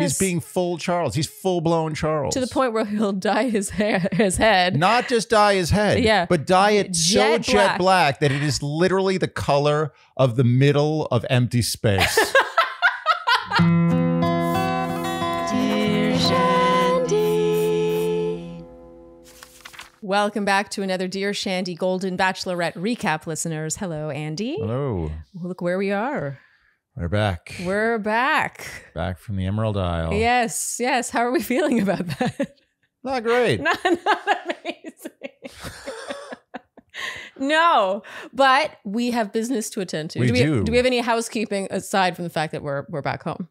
He's being full Charles. He's full-blown Charles. To the point where he'll dye his head. Not just dye his head, but dye it so jet black that it is literally the color of the middle of empty space. Dear Shandy. Welcome back to another Dear Shandy Golden Bachelorette recap, listeners. Hello, Andy. Hello. Look where we are. We're back. We're back. Back from the Emerald Isle. Yes, yes. How are we feeling about that? Not great. Not amazing. No, but we have business to attend to. Do we have any housekeeping aside from the fact that we're back home?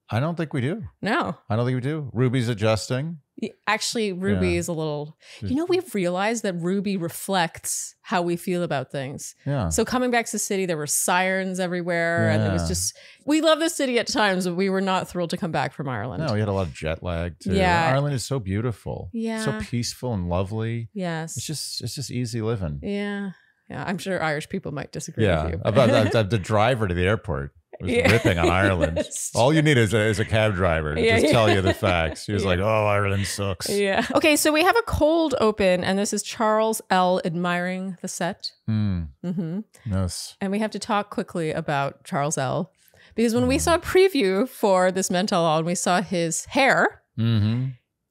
I don't think we do. No. I don't think we do. Ruby's adjusting. Actually, Ruby is a little... You know, we've realized that Ruby reflects how we feel about things. Yeah. So coming back to the city, there were sirens everywhere. And it was just... We love the city at times, but we were not thrilled to come back from Ireland. No, we had a lot of jet lag too. Yeah. Ireland is so beautiful. Yeah. So peaceful and lovely. Yes. It's just easy living. Yeah. Yeah. I'm sure Irish people might disagree with you. About the driver to the airport. Was ripping on Ireland. All you need is a cab driver to just tell you the facts. He was like, oh, Ireland sucks. Yeah. Okay, so we have a cold open, and this is Charles L. admiring the set. Yes. And we have to talk quickly about Charles L. Because when we saw a preview for this Men Tell All and we saw his hair,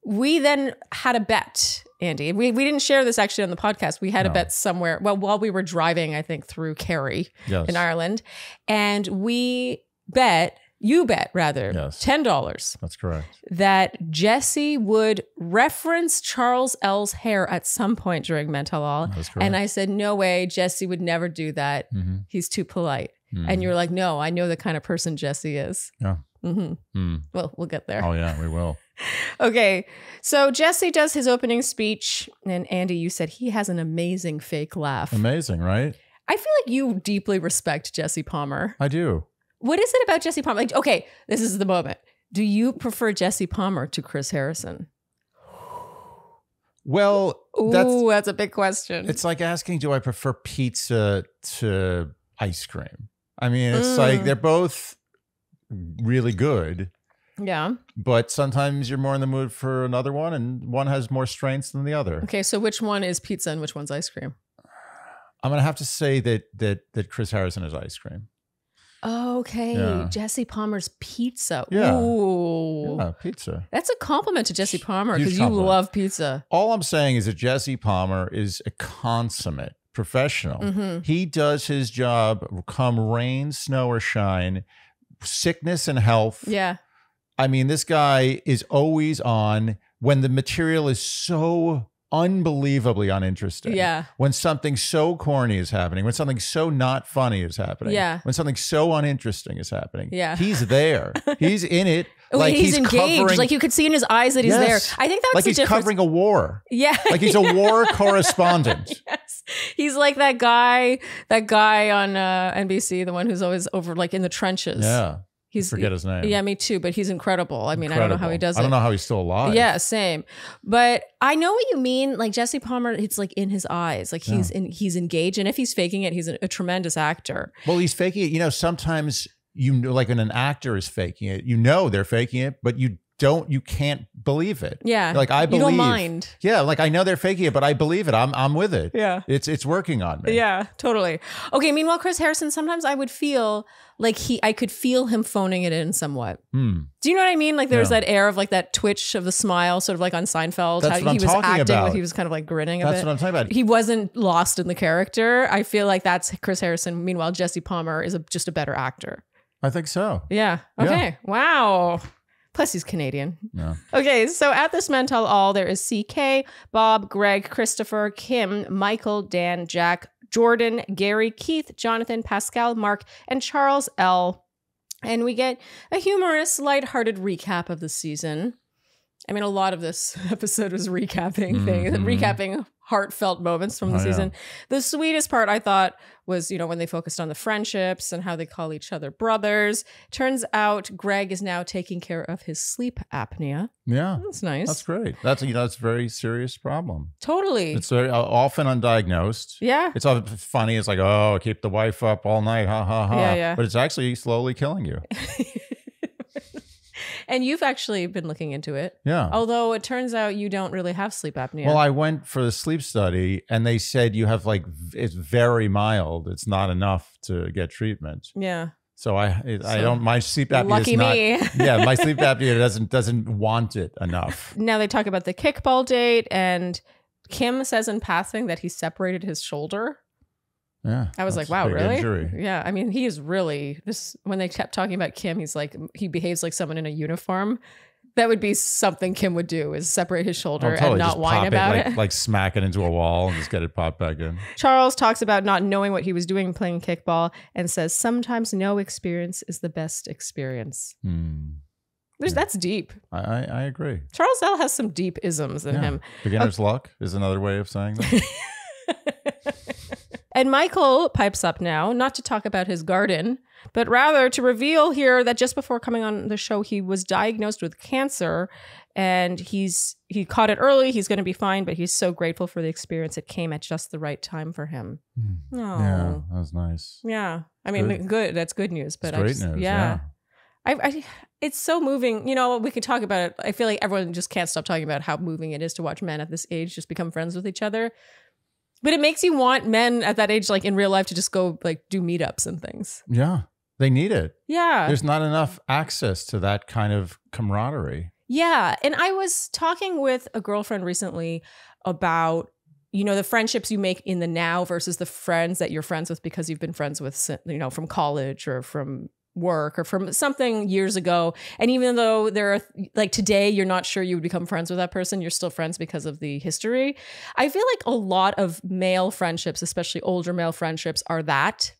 we then had a bet, Andy. We didn't share this actually on the podcast. We had a bet somewhere, well, while we were driving, I think, through Kerry in Ireland. And you bet, $10. That's correct. That Jesse would reference Charles L's hair at some point during Men Tell All. That's correct. And I said, no way, Jesse would never do that. He's too polite. And you're like, no, I know the kind of person Jesse is. Yeah. Well, we'll get there. Oh, yeah, we will. Okay, so Jesse does his opening speech, and Andy, you said he has an amazing fake laugh. Amazing, right? I feel like you deeply respect Jesse Palmer. I do. What is it about Jesse Palmer? Like, okay, this is the moment. Do you prefer Jesse Palmer to Chris Harrison? Well, that's a big question. It's like asking, do I prefer pizza to ice cream? I mean, it's like they're both really good. Yeah. But sometimes you're more in the mood for another one, and one has more strengths than the other. Okay, so which one is pizza and which one's ice cream? I'm going to have to say that Chris Harrison is ice cream. Okay, Yeah. Jesse Palmer's pizza. Yeah. Ooh. Yeah, pizza. That's a compliment to Jesse Palmer Huge because you compliment. love pizza. All I'm saying is that Jesse Palmer is a consummate professional. He does his job come rain, snow, or shine, sickness and health. Yeah. I mean, this guy is always on when the material is so unbelievably uninteresting. Yeah. When something so corny is happening, when something so not funny is happening. Yeah. When something so uninteresting is happening. Yeah. He's there. He's in it. Like he's engaged. Covering, like you could see in his eyes that he's there. I think that's like the he's difference. covering a war. Yeah. Like he's a war correspondent. Yes. He's like that guy on NBC, the one who's always over like in the trenches. Yeah. I forget his name. Yeah, me too. But he's incredible. I mean, I don't know how he does it. I don't know how he's still alive. Yeah, same. But I know what you mean. Like Jesse Palmer, it's like in his eyes. Like he's engaged. And if he's faking it, he's a tremendous actor. Well, he's faking it. You know, sometimes you know, like when an actor is faking it, you know they're faking it, but you can't believe it. Yeah. Like I believe. You don't mind. Yeah. Like I know they're faking it, but I believe it. I'm with it. Yeah. It's working on me. Yeah, totally. Okay. Meanwhile, Chris Harrison, sometimes I would feel like I could feel him phoning it in somewhat. Do you know what I mean? Like there's that air of like that twitch of the smile, sort of like on Seinfeld. That's how what he I'm was talking acting about. like he was kind of like grinning a bit. That's what I'm talking about. He wasn't lost in the character. I feel like that's Chris Harrison. Meanwhile, Jesse Palmer is just a better actor. I think so. Yeah. Okay. Yeah. Wow. Plus he's Canadian. Yeah. Okay, so at this Men Tell All, there is CK, Bob, Greg, Christopher, Kim, Michael, Dan, Jack, Jordan, Gary, Keith, Jonathan, Pascal, Mark, and Charles L. And we get a humorous, lighthearted recap of the season. I mean, a lot of this episode was recapping heartfelt moments from the season. The sweetest part, I thought, was, when they focused on the friendships and how they call each other brothers. Turns out Greg is now taking care of his sleep apnea. Yeah. That's nice. That's great. That's a very serious problem. Totally. It's very often undiagnosed. Yeah. It's all funny. It's like, oh, keep the wife up all night. Ha, ha, ha. Yeah, yeah. But it's actually slowly killing you. And you've actually been looking into it. Yeah. Although it turns out you don't really have sleep apnea. Well, I went for the sleep study and they said you have like, it's very mild. It's not enough to get treatment. Yeah. So I don't, my sleep apnea lucky is not, me. yeah, my sleep apnea doesn't want it enough. Now they talk about the kickball date, and Kim says in passing that he separated his shoulder. Yeah. I was like, wow, really? Injury. Yeah. I mean, he is really this, when they kept talking about Kim, he's like, he behaves like someone in a uniform. That would be something Kim would do, is separate his shoulder and not whine about it. Like smack it into a wall and just get it popped back in. Charles talks about not knowing what he was doing playing kickball and says sometimes no experience is the best experience. That's deep. I agree. Charles L has some deep isms in him. Beginner's luck is another way of saying that. And Michael pipes up now, not to talk about his garden, but rather to reveal here that just before coming on the show, he was diagnosed with cancer and he caught it early. He's going to be fine, but he's so grateful for the experience. It came at just the right time for him. Oh. Yeah, that was nice. Yeah. I mean, good. That's good news. But it's great news. Yeah. It's so moving. You know, we could talk about it. I feel like everyone just can't stop talking about how moving it is to watch men at this age just become friends with each other. But it makes you want men at that age, like in real life, to just go like do meetups and things. Yeah. They need it. Yeah. There's not enough access to that kind of camaraderie. Yeah. And I was talking with a girlfriend recently about, you know, the friendships you make in the now versus the friends that you're friends with because you've been friends with, you know, from college or from work or from something years ago. And even though there are like today, you're not sure you would become friends with that person, you're still friends because of the history. I feel like a lot of male friendships, especially older male friendships, are that.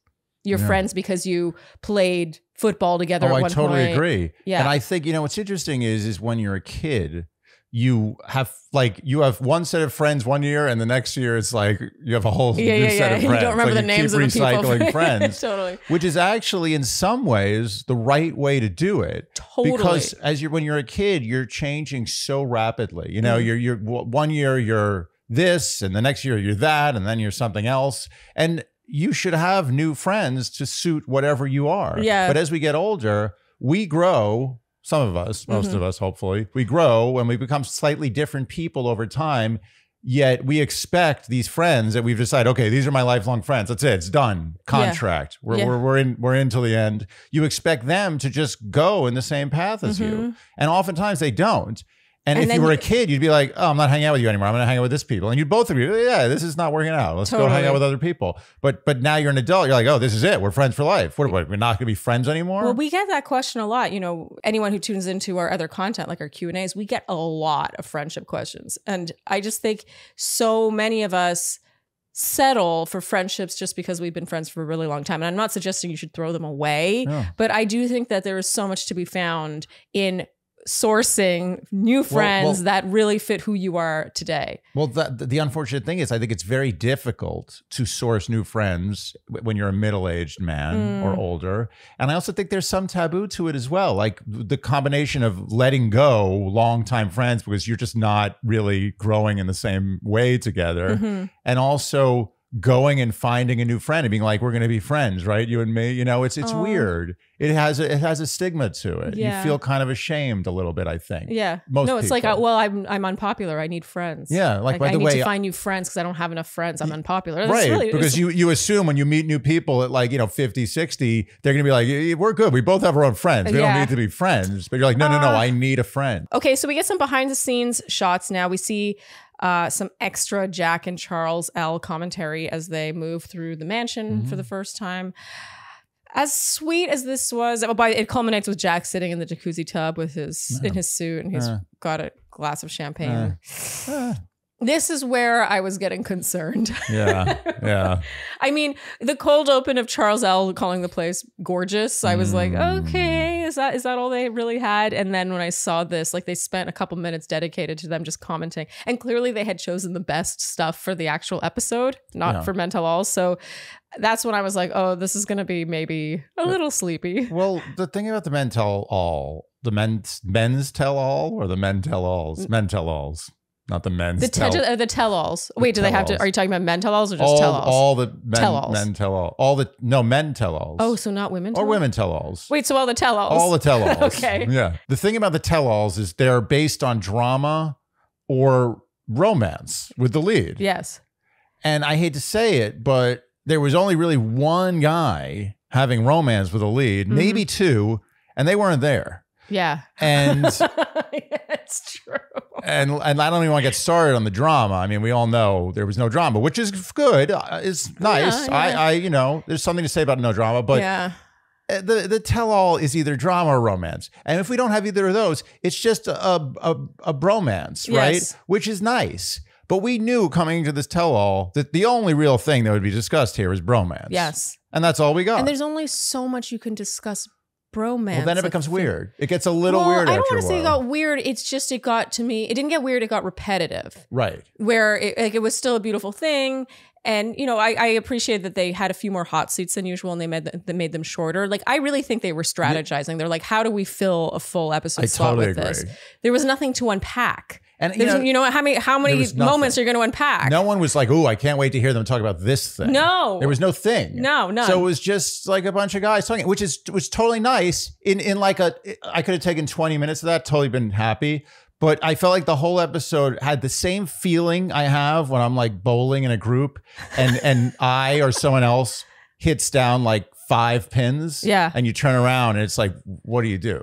You're friends because you played football together at one point. I totally agree. Yeah. And I think, you know, what's interesting is when you're a kid, you have one set of friends one year and the next year it's like you have a whole new set of friends. You don't remember the names of the people. Recycling friends. Totally. Which is actually in some ways the right way to do it. Totally. Because when you're a kid, you're changing so rapidly. You know, you're one year you're this and the next year you're that and then you're something else. And you should have new friends to suit whatever you are. Yeah. But as we get older, we grow. Some of us, most of us, hopefully, we grow and we become slightly different people over time. Yet we expect these friends that we've decided, okay, these are my lifelong friends. That's it. It's done. Contract. We're in till the end. You expect them to just go in the same path as you, and oftentimes they don't. And if you were a kid, you'd be like, oh, I'm not hanging out with you anymore. I'm going to hang out with this people. And you'd both agree, yeah, this is not working out. Let's go hang out with other people. But now you're an adult. You're like, oh, this is it. We're friends for life. What, we're not going to be friends anymore? Well, we get that question a lot. You know, anyone who tunes into our other content, like our Q&As, we get a lot of friendship questions. And I just think so many of us settle for friendships just because we've been friends for a really long time. And I'm not suggesting you should throw them away, but I do think that there is so much to be found in sourcing new friends that really fit who you are today. Well, the unfortunate thing is I think it's very difficult to source new friends when you're a middle-aged man or older. And I also think there's some taboo to it as well. Like the combination of letting go longtime friends because you're just not really growing in the same way together. And also going and finding a new friend and being like, we're going to be friends, right? You and me, you know, it's weird. It has a stigma to it. Yeah. You feel kind of ashamed a little bit, I think. Yeah. Most it's people. like, well, I'm unpopular. I need friends. Yeah. Like by I the need way, to find new friends because I don't have enough friends. I'm unpopular. That's right. Really, because you assume when you meet new people at like, 50, 60, they're going to be like, we're good. We both have our own friends. We don't need to be friends. But you're like, no, I need a friend. Okay. So we get some behind the scenes shots now. We see some extra Jack and Charles L commentary as they move through the mansion for the first time. As sweet as this was, it culminates with Jack sitting in the jacuzzi tub with in his suit, and he's got a glass of champagne. This is where I was getting concerned. Yeah. I mean, the cold open of Charles L calling the place gorgeous, I was like, okay, is that all they really had? And then when I saw this, like they spent a couple minutes dedicated to them just commenting. And clearly they had chosen the best stuff for the actual episode, not for Men Tell All. So that's when I was like, oh, this is going to be maybe a little sleepy. Well, the thing about the Men Tell All, the men's tell all or the men tell alls? Men tell alls. not the men's. The tell-alls. Wait, do they have to? Are you talking about men tell-alls or just tell-alls? All the men tell-alls. Men tell-all. All the men tell-alls. Oh, so not women tell-alls? Or women tell-alls. Wait, so all the tell-alls. All the tell-alls. Okay. Yeah. The thing about the tell-alls is they're based on drama or romance with the lead. Yes. And I hate to say it, but there was only really one guy having romance with a lead, maybe two, and they weren't there. Yeah. And it's true. And I don't even want to get started on the drama. I mean, we all know there was no drama, which is good. It's nice. Yeah. There's something to say about no drama, but the tell-all is either drama or romance. And if we don't have either of those, it's just a bromance, right? Yes. Which is nice. But we knew coming into this tell-all that the only real thing that would be discussed here is bromance. Yes. And that's all we got. And there's only so much you can discuss bromance. Well, then it becomes weird. It gets a little weird after a while. I don't want to say it got weird. It's just, it got to me, it didn't get weird, it got repetitive. Right. Where it was still a beautiful thing. And, I appreciate that they had a few more hot seats than usual and they made them shorter. Like, I really think they were strategizing. They're like, how do we fill a full episode slot with this? There was nothing to unpack. And how many moments are you going to unpack? No one was like, "Ooh, I can't wait to hear them talk about this thing." No, there was no thing. No. So it was just like a bunch of guys talking, which was totally nice. I could have taken 20 minutes of that, totally been happy. But I felt like the whole episode had the same feeling I have when I'm like bowling in a group, and I or someone else hits down like 5 pins. Yeah, and you turn around and it's like, what do you do?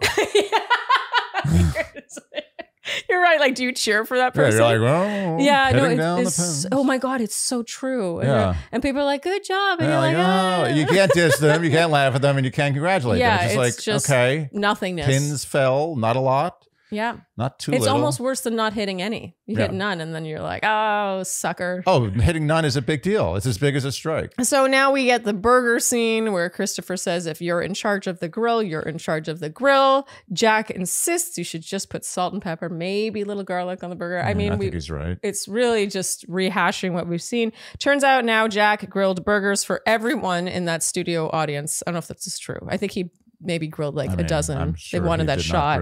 You're right. Like, do you cheer for that person? Yeah, you're like, well, yeah, no, it's oh my God, it's so true. Yeah. And people are like, good job. And you're like, oh, you can't diss them, you can't laugh at them, and you can't congratulate them. It's just okay. Nothingness. Pins fell, not a lot. Yeah. Not too It's little. almost worse than not hitting any. You hit none and then you're like, oh, sucker. Oh, hitting none is a big deal. It's as big as a strike. So now we get the burger scene where Christopher says, if you're in charge of the grill, you're in charge of the grill. Jack insists you should just put salt and pepper, maybe a little garlic on the burger. I mean, I think he's right. It's really just rehashing what we've seen. Turns out now Jack grilled burgers for everyone in that studio audience. I don't know if that's true. I think he maybe grilled like a dozen. Sure they wanted that shot.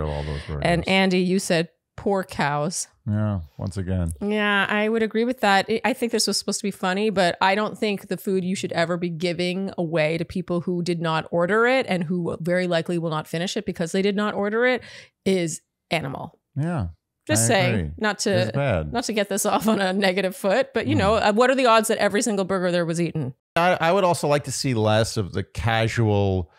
And Andy, you said poor cows. Yeah, once again. Yeah, I would agree with that. I think this was supposed to be funny, but I don't think the food you should ever be giving away to people who did not order it and who very likely will not finish it because they did not order it is animal. Yeah. Just saying, not to get this off on a negative foot, but what are the odds that every single burger there was eaten? I would also like to see less of the casual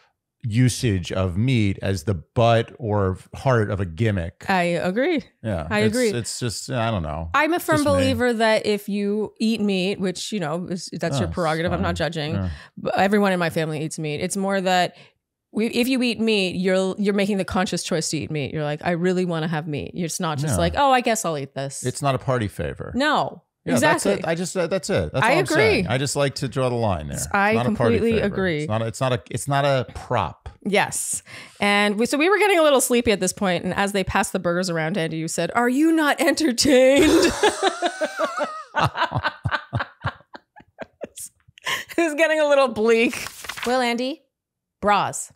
usage of meat as the butt or heart of a gimmick. I agree. Yeah, I agree. It's just, I don't know. I'm a firm believer that if you eat meat, which, that's your prerogative, I'm not judging. Yeah. But everyone in my family eats meat. It's more that if you eat meat, you're making the conscious choice to eat meat. You're like, I really want to have meat. It's not just like, oh, I guess I'll eat this. It's not a party favor. No. Yeah, exactly. That's it. That's it. That's all I I'm agree. Saying. I just like to draw the line there. I completely agree. It's not a prop. Yes. And so we were getting a little sleepy at this point, and as they passed the burgers around, Andy, you said, "Are you not entertained?" It was getting a little bleak. Well, Andy, bras.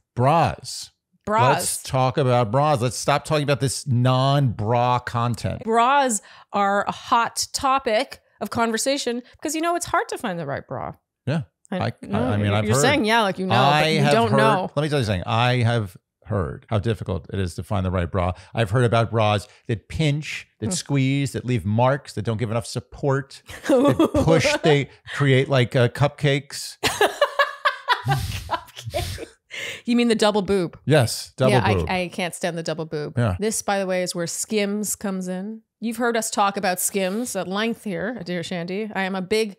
Let's talk about bras. Let's stop talking about this non-bra content. Bras are a hot topic of conversation because it's hard to find the right bra. Yeah. I mean, I've heard. You're saying but you don't know. Let me tell you something. I have heard how difficult it is to find the right bra. I've heard about bras that pinch, that squeeze, that leave marks, that don't give enough support, that push, they create like cupcakes. Cupcakes. You mean the double boob? Yes, double boob. I can't stand the double boob. Yeah. This, by the way, is where Skims comes in. You've heard us talk about Skims at length here at Dear Shandy. I am a big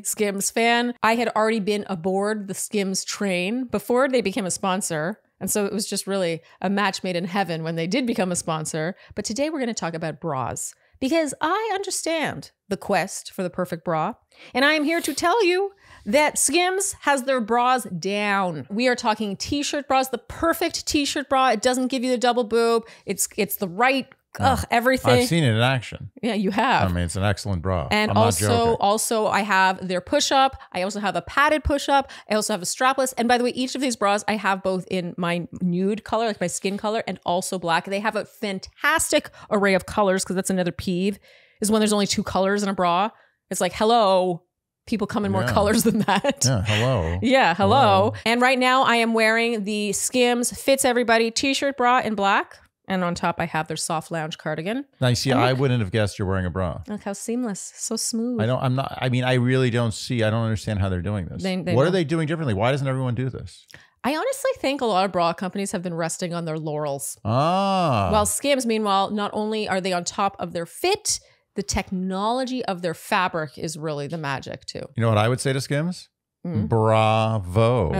Skims fan. I had already been aboard the Skims train before they became a sponsor. And so it was just really a match made in heaven when they did become a sponsor. But today we're going to talk about bras because I understand the quest for the perfect bra. And I am here to tell you that Skims has their bras down. We are talking t-shirt bras, the perfect t-shirt bra. It doesn't give you the double boob. It's the right everything. I've seen it in action. Yeah, you have. I mean, it's an excellent bra. And also I have their push-up. I also have a padded push-up. I also have a strapless. And by the way, each of these bras I have both in my nude color, like my skin color, and also black. They have a fantastic array of colors because that's another peeve. is when there's only 2 colors in a bra. It's like, hello, people come in more colors than that. Yeah, hello. Yeah, hello. And right now I am wearing the Skims Fits Everybody t-shirt bra in black. And on top I have their soft lounge cardigan. Nice. Yeah, I wouldn't have guessed you're wearing a bra. Look how seamless. So smooth. I really don't understand how they're doing this. What are they doing differently? Why doesn't everyone do this? I honestly think a lot of bra companies have been resting on their laurels. Ah. While Skims, meanwhile, not only are they on top of their fit, the technology of their fabric is really the magic too. You know what I would say to Skims? Bravo.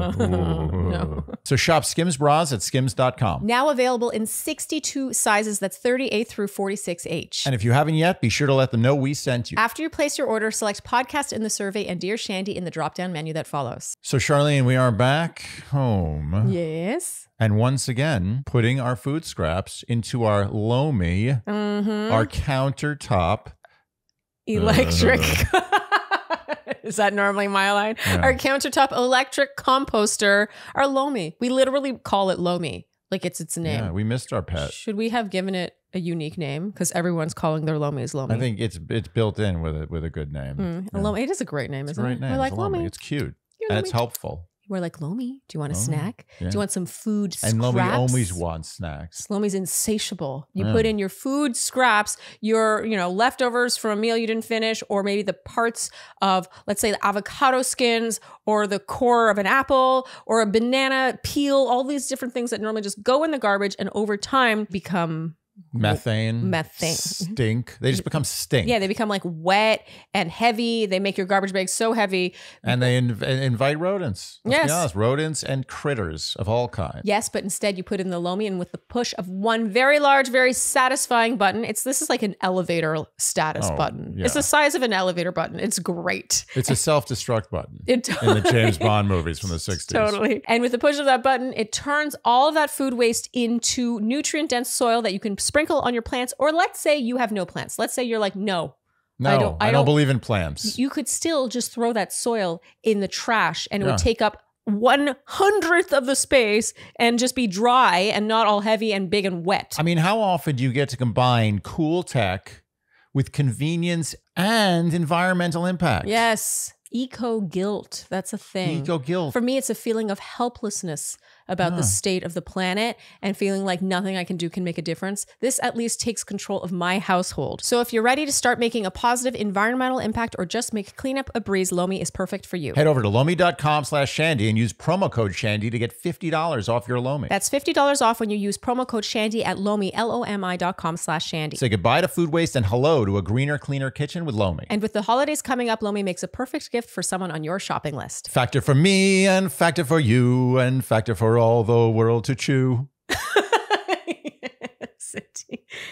No. So shop Skims bras at skims.com. Now available in 62 sizes. That's 38 through 46H. And if you haven't yet, be sure to let them know we sent you. After you place your order, select podcast in the survey and Dear Shandy in the drop-down menu that follows. So Sharleen, we are back home. Yes. And once again, putting our food scraps into our Lomi, our countertop. Electric. Is that normally my line? Yeah. Our countertop electric composter, our Lomi. We literally call it Lomi, like it's its name. Yeah, we missed our pet. Should we have given it a unique name? Because everyone's calling their Lomis Lomi. I think it's built in with a good name. Yeah. Lomi. It is a great name, isn't it? It's a great name. I like Lomi. It's cute. And it's helpful. We're like, Lomi, do you want a snack? Yeah. Do you want some food scraps? And Lomi always wants snacks. Lomi's insatiable. You put in your food scraps, your leftovers from a meal you didn't finish, or maybe the parts of, let's say, the avocado skins, or the core of an apple, or a banana peel, all these different things that normally just go in the garbage and over time become methane, stink. They just become stink. Yeah, they become like wet and heavy. They make your garbage bag so heavy. And they invite rodents. Let's be honest, rodents and critters of all kinds. Yes, but instead you put in the Lomi, and with the push of one very large, very satisfying button, this is like an elevator status button. Yeah. It's the size of an elevator button. It's great. It's a self-destruct button in the James Bond movies from the 60s. Totally. And with the push of that button, it turns all of that food waste into nutrient-dense soil that you can sprinkle on your plants. Or let's say you have no plants. Let's say you're like, no, I don't believe in plants. You could still just throw that soil in the trash and it would take up 1/100th of the space and just be dry and not all heavy and big and wet. I mean, how often do you get to combine cool tech with convenience and environmental impact? Yes. Eco guilt. That's a thing. Eco guilt. For me, it's a feeling of helplessness about the state of the planet and feeling like nothing I can do can make a difference. This at least takes control of my household. So if you're ready to start making a positive environmental impact or just make cleanup a breeze, Lomi is perfect for you. Head over to lomi.com/Shandy and use promo code Shandy to get $50 off your Lomi. That's $50 off when you use promo code Shandy at Lomi, LOMI.com/Shandy. Say goodbye to food waste and hello to a greener, cleaner kitchen with Lomi. And with the holidays coming up, Lomi makes a perfect gift for someone on your shopping list. Factor for me and factor for you and factor for all the world to chew.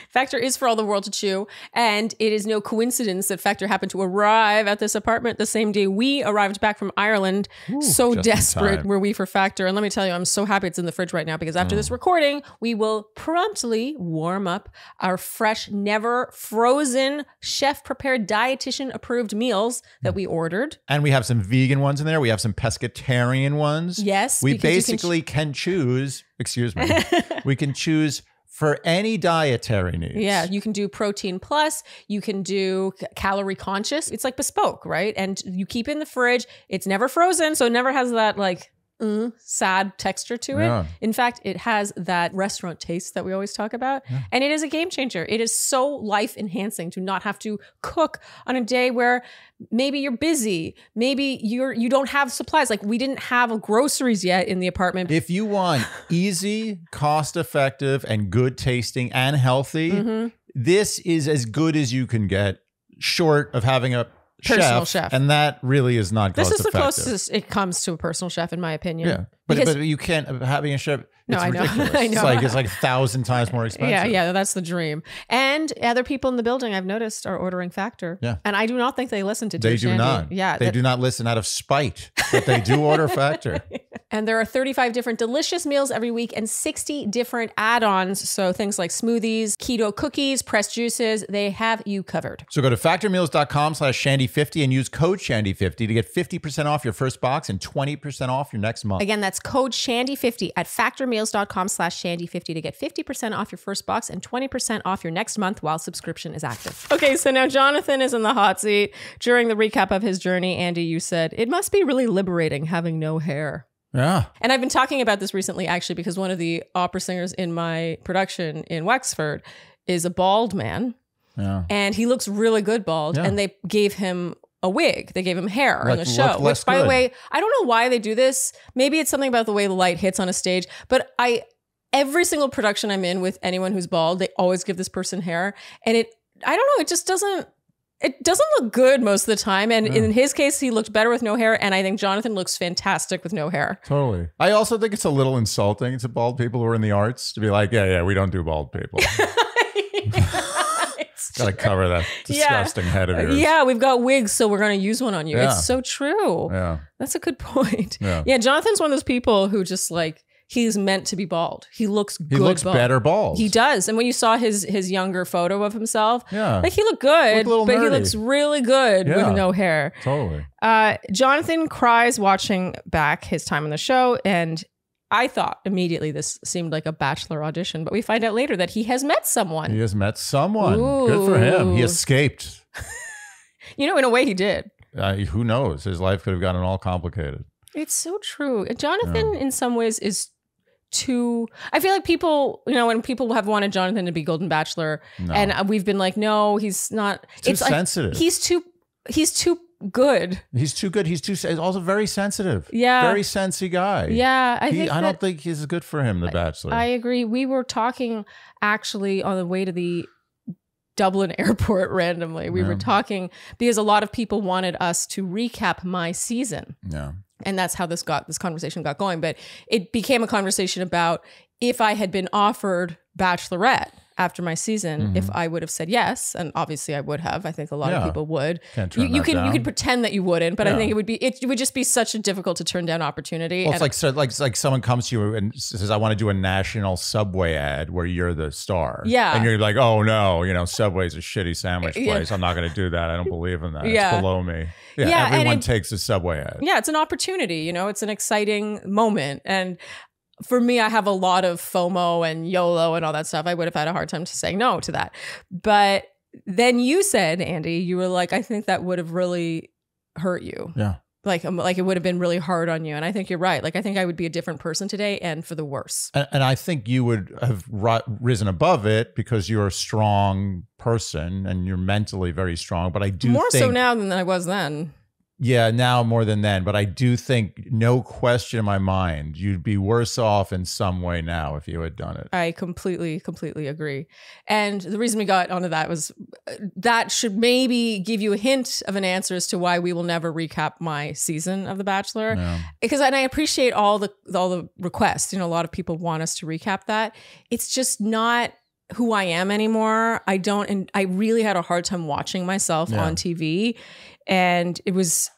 Factor is for all the world to chew, and it is no coincidence that Factor happened to arrive at this apartment the same day we arrived back from Ireland. Ooh, so desperate were we for Factor. And let me tell you, I'm so happy it's in the fridge right now, because after this recording, we will promptly warm up our fresh, never frozen, chef-prepared, dietitian-approved meals that we ordered. And we have some vegan ones in there. We have some pescatarian ones. Yes. We basically can choose, excuse me, we can choose for any dietary needs. Yeah, you can do protein plus, you can do calorie conscious. It's like bespoke, right? And you keep it in the fridge. It's never frozen, so it never has that like sad texture to it. Yeah. In fact, it has that restaurant taste that we always talk about. Yeah. And it is a game changer. It is so life enhancing to not have to cook on a day where maybe you're busy. Maybe you don't have supplies. Like we didn't have groceries yet in the apartment. If you want easy, cost effective, and good tasting and healthy, this is as good as you can get, short of having a personal chef. And that really is not cost effective. This is the closest it comes to a personal chef, in my opinion. Yeah. But you can't, having a chef, no, it's I know. ridiculous. I know. It's like 1,000 times more expensive. Yeah, that's the dream. And other people in the building, I've noticed, are ordering Factor. Yeah. And I do not think they listen to They do Shandy. not. Yeah. They do not listen out of spite, but they do order Factor. And there are 35 different delicious meals every week and 60 different add-ons. So things like smoothies, keto cookies, pressed juices, they have you covered. So go to factormeals.com/Shandy50 and use code Shandy50 to get 50% off your first box and 20% off your next month. Again, that's code Shandy50 at factormeals.com/Shandy50 to get 50% off your first box and 20% off your next month while subscription is active. Okay, so now Jonathan is in the hot seat. During the recap of his journey, Andy, you said, it must be really liberating having no hair. Yeah. And I've been talking about this recently, actually, because one of the opera singers in my production in Wexford is a bald man. Yeah. And he looks really good bald. Yeah. And they gave him a wig. They gave him hair on the show. Look less Which, by the good. way, I don't know why they do this. Maybe it's something about the way the light hits on a stage. But every single production I'm in with anyone who's bald, they always give this person hair. And I don't know, it just doesn't look good most of the time. And in his case, he looked better with no hair. And I think Jonathan looks fantastic with no hair. Totally. I also think it's a little insulting to bald people who are in the arts to be like, yeah, we don't do bald people. Got to cover that disgusting head of yours. Yeah, we've got wigs, so we're going to use one on you. Yeah. It's so true. Yeah. That's a good point. Yeah. Jonathan's one of those people who just like, he's meant to be bald. He looks good. He looks bald. better bald. He does. And when you saw his younger photo of himself, Yeah. like he looked good, Looked a little but he nerdy. looks really good Yeah. with no hair. Totally. Jonathan cries watching back his time on the show, and I thought immediately this seemed like a Bachelor audition, but we find out later that he has met someone. He has met someone. Good for him. He Ooh. escaped. In a way he did. Who knows? His life could have gotten all complicated. It's so true. Jonathan, in some ways, is too. I feel like people, when people have wanted Jonathan to be Golden Bachelor, and we've been like, no, he's not. Too sensitive. He's too good. He's too good. He's also very sensitive. Yeah. Very sensy guy. Yeah. I don't think he's good for him, The Bachelor. I agree. We were talking actually on the way to the Dublin airport randomly. We were talking because a lot of people wanted us to recap my season. Yeah. And that's how this conversation got going. But it became a conversation about if I had been offered Bachelorette after my season, if I would have said yes, and obviously I would have. I think a lot of people would. Can't turn you that down. You could pretend that you wouldn't, but I think it would just be such a difficult to turn down opportunity. Well, it's like someone comes to you and says, "I want to do a national Subway ad where you're the star." Yeah. And you're like, "Oh no, Subway's a shitty sandwich place. I'm not going to do that. I don't believe in that. It's below me." Yeah. Everyone takes a Subway ad. Yeah, it's an opportunity. It's an exciting moment, and for me, I have a lot of FOMO and YOLO and all that stuff. I would have had a hard time to say no to that. But then you said, Andy, you were like, I think that would have really hurt you. Yeah. Like it would have been really hard on you. And I think you're right. Like, I think I would be a different person today and for the worse. And I think you would have risen above it because you're a strong person and you're mentally very strong. But I do more think, so now than I was then. Yeah, now more than then. But I do think, no question in my mind, you'd be worse off in some way now if you had done it. I completely agree. And the reason we got onto that was that should maybe give you a hint of an answer as to why we will never recap my season of The Bachelor. Yeah. Because I appreciate all the requests. A lot of people want us to recap that. It's just not who I am anymore. I really had a hard time watching myself on TV. And it's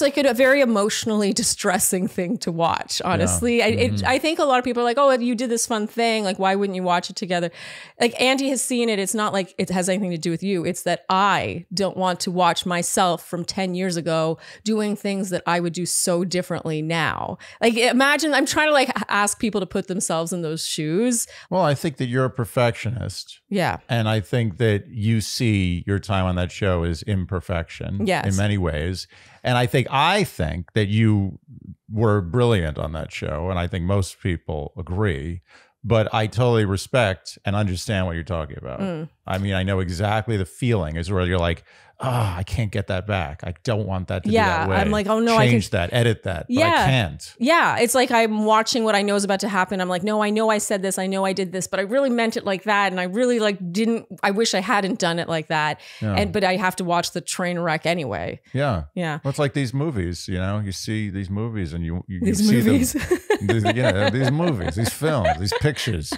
like a very emotionally distressing thing to watch, honestly. Yeah. I think a lot of people are like, oh, you did this fun thing. Like, why wouldn't you watch it together? Like, Andy has seen it. It's not like it has anything to do with you. It's that I don't want to watch myself from 10 years ago doing things that I would do so differently now. Like, imagine, I'm trying to ask people to put themselves in those shoes. Well, I think that you're a perfectionist. Yeah. And I think that you see your time on that show as imperfection in many ways. And I think that you were brilliant on that show. And I think most people agree. But I totally respect and understand what you're talking about. I mean, I know exactly the feeling is where you're like, I can't get that back. I don't want that to be that way. I'm like, oh no, change that, edit that, but I can't. Yeah, it's like I'm watching what I know is about to happen. I'm like, no, I know I said this, I know I did this, but I really meant it like that, and I really didn't. I wish I hadn't done it like that. Yeah. But I have to watch the train wreck anyway. Yeah. Well, it's like these movies. You see these movies, and you these see movies. them. These movies, these films, these pictures.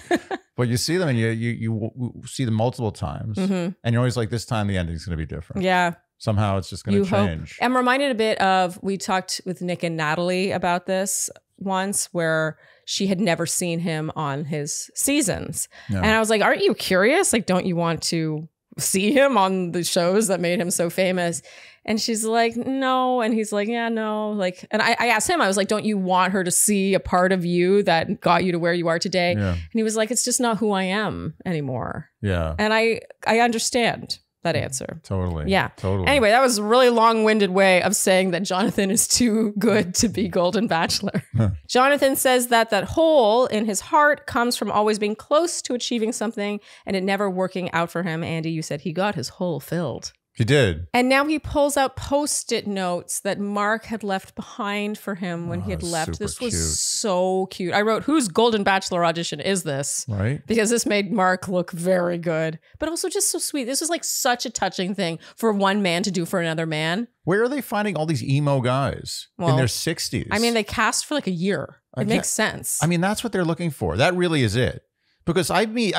But you see them and you see them multiple times, and you're always like, this time the ending's going to be different. Yeah. Somehow it's just going to change. I'm reminded a bit of, we talked with Nick and Natalie about this once, where she had never seen him on his seasons. Yeah. And I was like, aren't you curious? Like, don't you want to see him on the shows that made him so famous? And she's like, no. And he's like, yeah, no. Like, and I asked him, I was like, don't you want her to see a part of you that got you to where you are today? Yeah. And he was like, it's just not who I am anymore. Yeah. And I understand that answer. Totally. Yeah. Totally. Anyway, that was a really long-winded way of saying that Jonathan is too good to be Golden Bachelor. Jonathan says that hole in his heart comes from always being close to achieving something and it never working out for him. Andy, you said he got his hole filled. He did. And now he pulls out Post-it notes that Mark had left behind for him when he had left. This was cute. So cute. I wrote, whose Golden Bachelor audition is this? Right. Because this made Mark look very good, but also just so sweet. This was like such a touching thing for one man to do for another man. Where are they finding all these emo guys in their 60s? I mean, they cast for like a year. It makes sense. I mean, that's what they're looking for. That really is it. Because I meet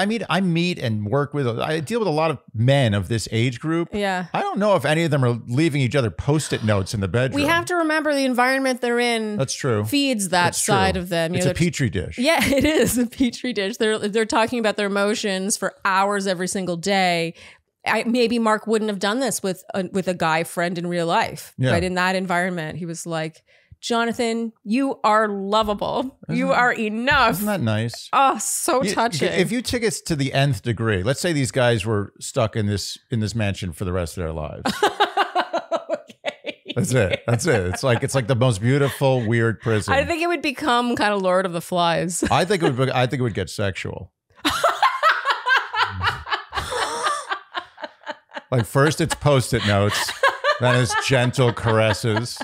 and work with, I deal with a lot of men of this age group. Yeah. I don't know if any of them are leaving each other Post-it notes in the bedroom. We have to remember the environment they're in. That's true. Feeds that side of them. It's a petri dish. Yeah, it is a petri dish. They're talking about their emotions for hours every single day. Maybe Mark wouldn't have done this with a guy friend in real life. Yeah. But in that environment, he was like, Jonathan, you are lovable. You are enough. Isn't that nice? Oh, so touching. If you took it to the nth degree, let's say these guys were stuck in this mansion for the rest of their lives. Okay. That's it. It's like the most beautiful, weird prison. I think it would become kind of Lord of the Flies. I think it would get sexual. Like first it's Post-it notes, then it's gentle caresses.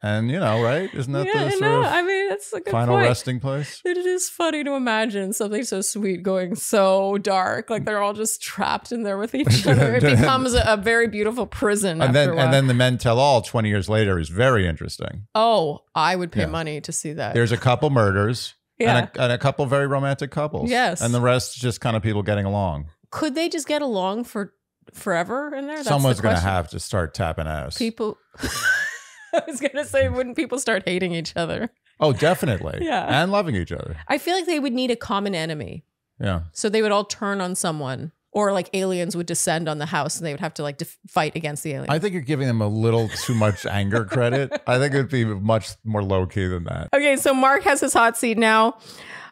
And right? Isn't that the sort of I mean, that's a good final point. resting place? It is funny to imagine something so sweet going so dark. Like they're all just trapped in there with each other. It becomes a very beautiful prison. And then the men tell all 20 years later is very interesting. Oh, I would pay money to see that. There's a couple murders and a couple very romantic couples. Yes. And the rest just kind of people getting along. Could they just get along for forever in there? Someone's going to have to start tapping ass. People... I was going to say, wouldn't people start hating each other? Oh, definitely. Yeah. And loving each other. I feel like they would need a common enemy. Yeah. So they would all turn on someone, or like aliens would descend on the house and they would have to like fight against the aliens. I think you're giving them a little too much anger credit. I think it would be much more low key than that. Okay, so Mark has his hot seat now.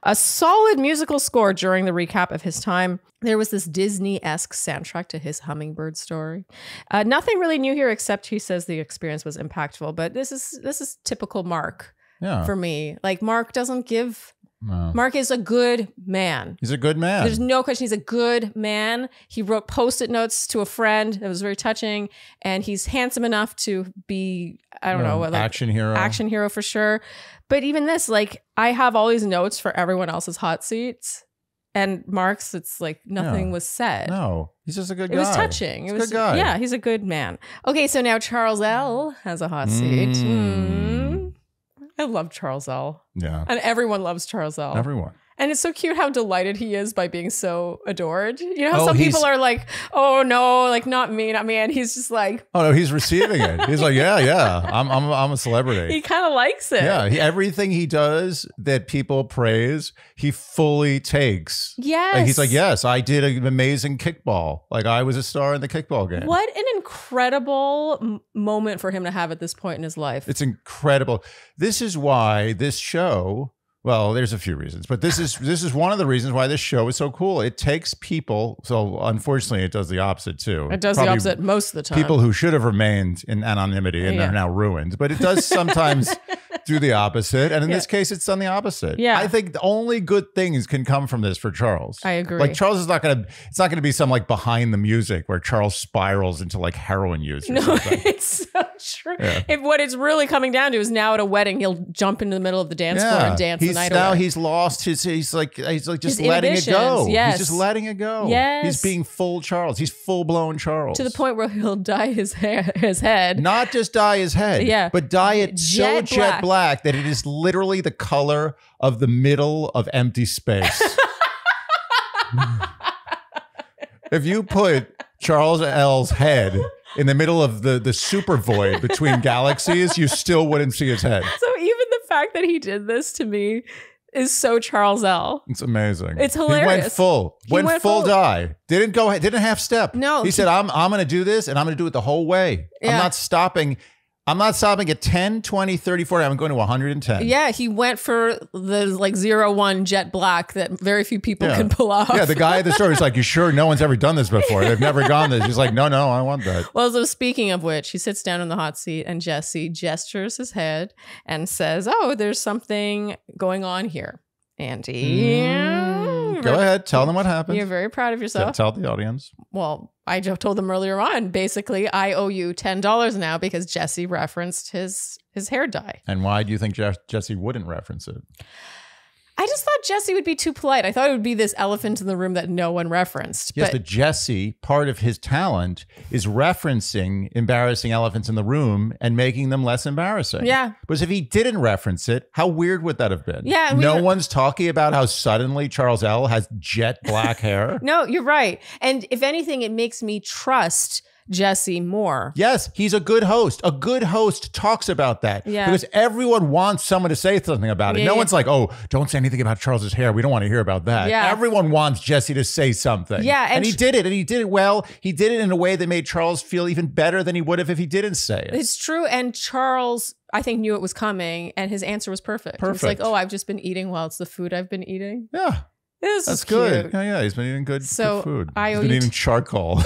A solid musical score during the recap of his time. There was this Disney-esque soundtrack to his Hummingbird story. Nothing really new here, except he says the experience was impactful. But this is typical Mark for me. Like Mark doesn't give. No. Mark is a good man. He's a good man. There's no question. He's a good man. He wrote Post-it notes to a friend. That was very touching. And he's handsome enough to be, I don't know. Like, action hero. Action hero for sure. But even this, like, I have all these notes for everyone else's hot seats. And Mark's, it's like nothing was said. No, he's just a good guy. It was touching. He's a good guy. Yeah, he's a good man. Okay, so now Charles L. has a hot seat. I love Charles L. Yeah. And everyone loves Charles L. Everyone. And it's so cute how delighted he is by being so adored. You know how some people are like, oh no, like not me. And he's just like, oh no, he's receiving it. He's like, yeah, I'm a celebrity. He kind of likes it. Yeah, everything he does that people praise, he fully takes. Yes. Like, he's like, yes, I did an amazing kickball. Like I was a star in the kickball game. What an incredible moment for him to have at this point in his life. It's incredible. This is why this show. Well, there's a few reasons, but this is one of the reasons why this show is so cool. It takes people, so unfortunately it does the opposite too. It does the opposite most of the time. People who should have remained in anonymity and are now ruined, but it does sometimes do the opposite. And in this case, it's done the opposite. Yeah. I think the only good things can come from this for Charles. I agree. Like Charles is it's not going to be some like behind the music where Charles spirals into like heroin use or something. It's so true. Yeah. If what it's really coming down to is now at a wedding, he'll jump into the middle of the dance floor and dance the night away. He's lost he's like just letting it go. Yes. He's just letting it go. Yes. He's being full Charles. He's full-blown Charles. To the point where he'll dye his head. Not just dye his head, but dye it jet black that it is literally the color of the middle of empty space. If you put Charles L's head in the middle of the super void between galaxies, you still wouldn't see his head. So even the fact that he did this to me is so Charles L. It's amazing. It's hilarious. He went full die. Didn't half step. No. He said, I'm going to do this and I'm going to do it the whole way. Yeah. I'm not stopping at 10, 20, 30, 40. I'm going to 110. Yeah, he went for the like 01 jet black that very few people can pull off. Yeah, the guy at the store is like, you sure no one's ever done this before? They've never gone this. He's like, no, I want that. Well, so speaking of which, he sits down in the hot seat and Jesse gestures his head and says, oh, there's something going on here. Andy. Go ahead. Tell them what happened. You're very proud of yourself. Tell the audience. Well, I just told them earlier on, basically, I owe you $10 now because Jesse referenced his hair dye. And why do you think Jesse wouldn't reference it? I just thought Jesse would be too polite. I thought it would be this elephant in the room that no one referenced. Yes, but Jesse, part of his talent is referencing embarrassing elephants in the room and making them less embarrassing. Yeah. Because if he didn't reference it, how weird would that have been? Yeah. No one's talking about how suddenly Charles L. has jet black hair. No, you're right. And if anything, it makes me trust Jesse more. Yes, he's a good host. A good host talks about that. Yeah. Because everyone wants someone to say something about it. Yeah, No one's like, oh, don't say anything about Charles's hair. We don't want to hear about that. Yeah. Everyone wants Jesse to say something. Yeah. And he did it. And he did it well. He did it in a way that made Charles feel even better than he would have if he didn't say it. It's true. And Charles, I think, knew it was coming and his answer was perfect. He was like, oh, I've just been eating well. It's the food I've been eating. Yeah. That's good. Yeah, he's been eating good food. He's been eating charcoal.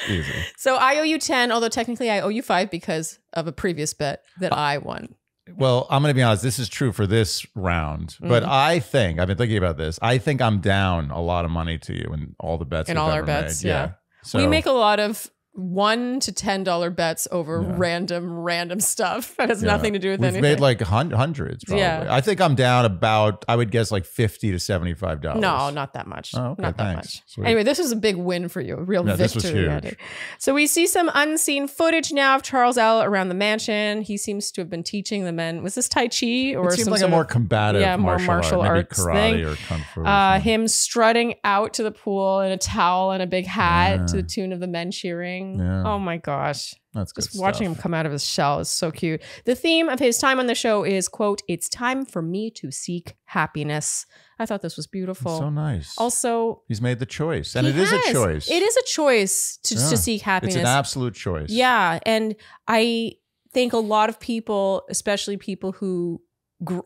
Easy. So I owe you 10, although technically I owe you 5 because of a previous bet that I won. Well, I'm going to be honest. This is true for this round, but I think I've been thinking about this. I think I'm down a lot of money to you in all the bets. In all our bets, made. yeah. So we make a lot of $1 to $10 bets over random stuff that has nothing to do with anything. We've made like hundreds, probably. Yeah. I think I'm down about, I would guess like $50 to $75. No, not that much. Oh, okay, not that thanks. much. Sweet. Anyway, this was a big win for you. A real victory. This was huge. So we see some unseen footage now of Charles L. around the mansion. He seems to have been teaching the men. Was this Tai Chi or it seemed like a more combative martial arts maybe karate thing. Or kung fu. Him strutting out to the pool in a towel and a big hat to the tune of the men cheering. Yeah. Oh my gosh. That's good Just watching him come out of his shell is so cute. The theme of his time on the show is, quote, "It's time for me to seek happiness." I thought this was beautiful. It's so nice. Also, he's made the choice. And it is a choice. It is a choice to seek happiness. It's an absolute choice. Yeah. And I think a lot of people, especially people who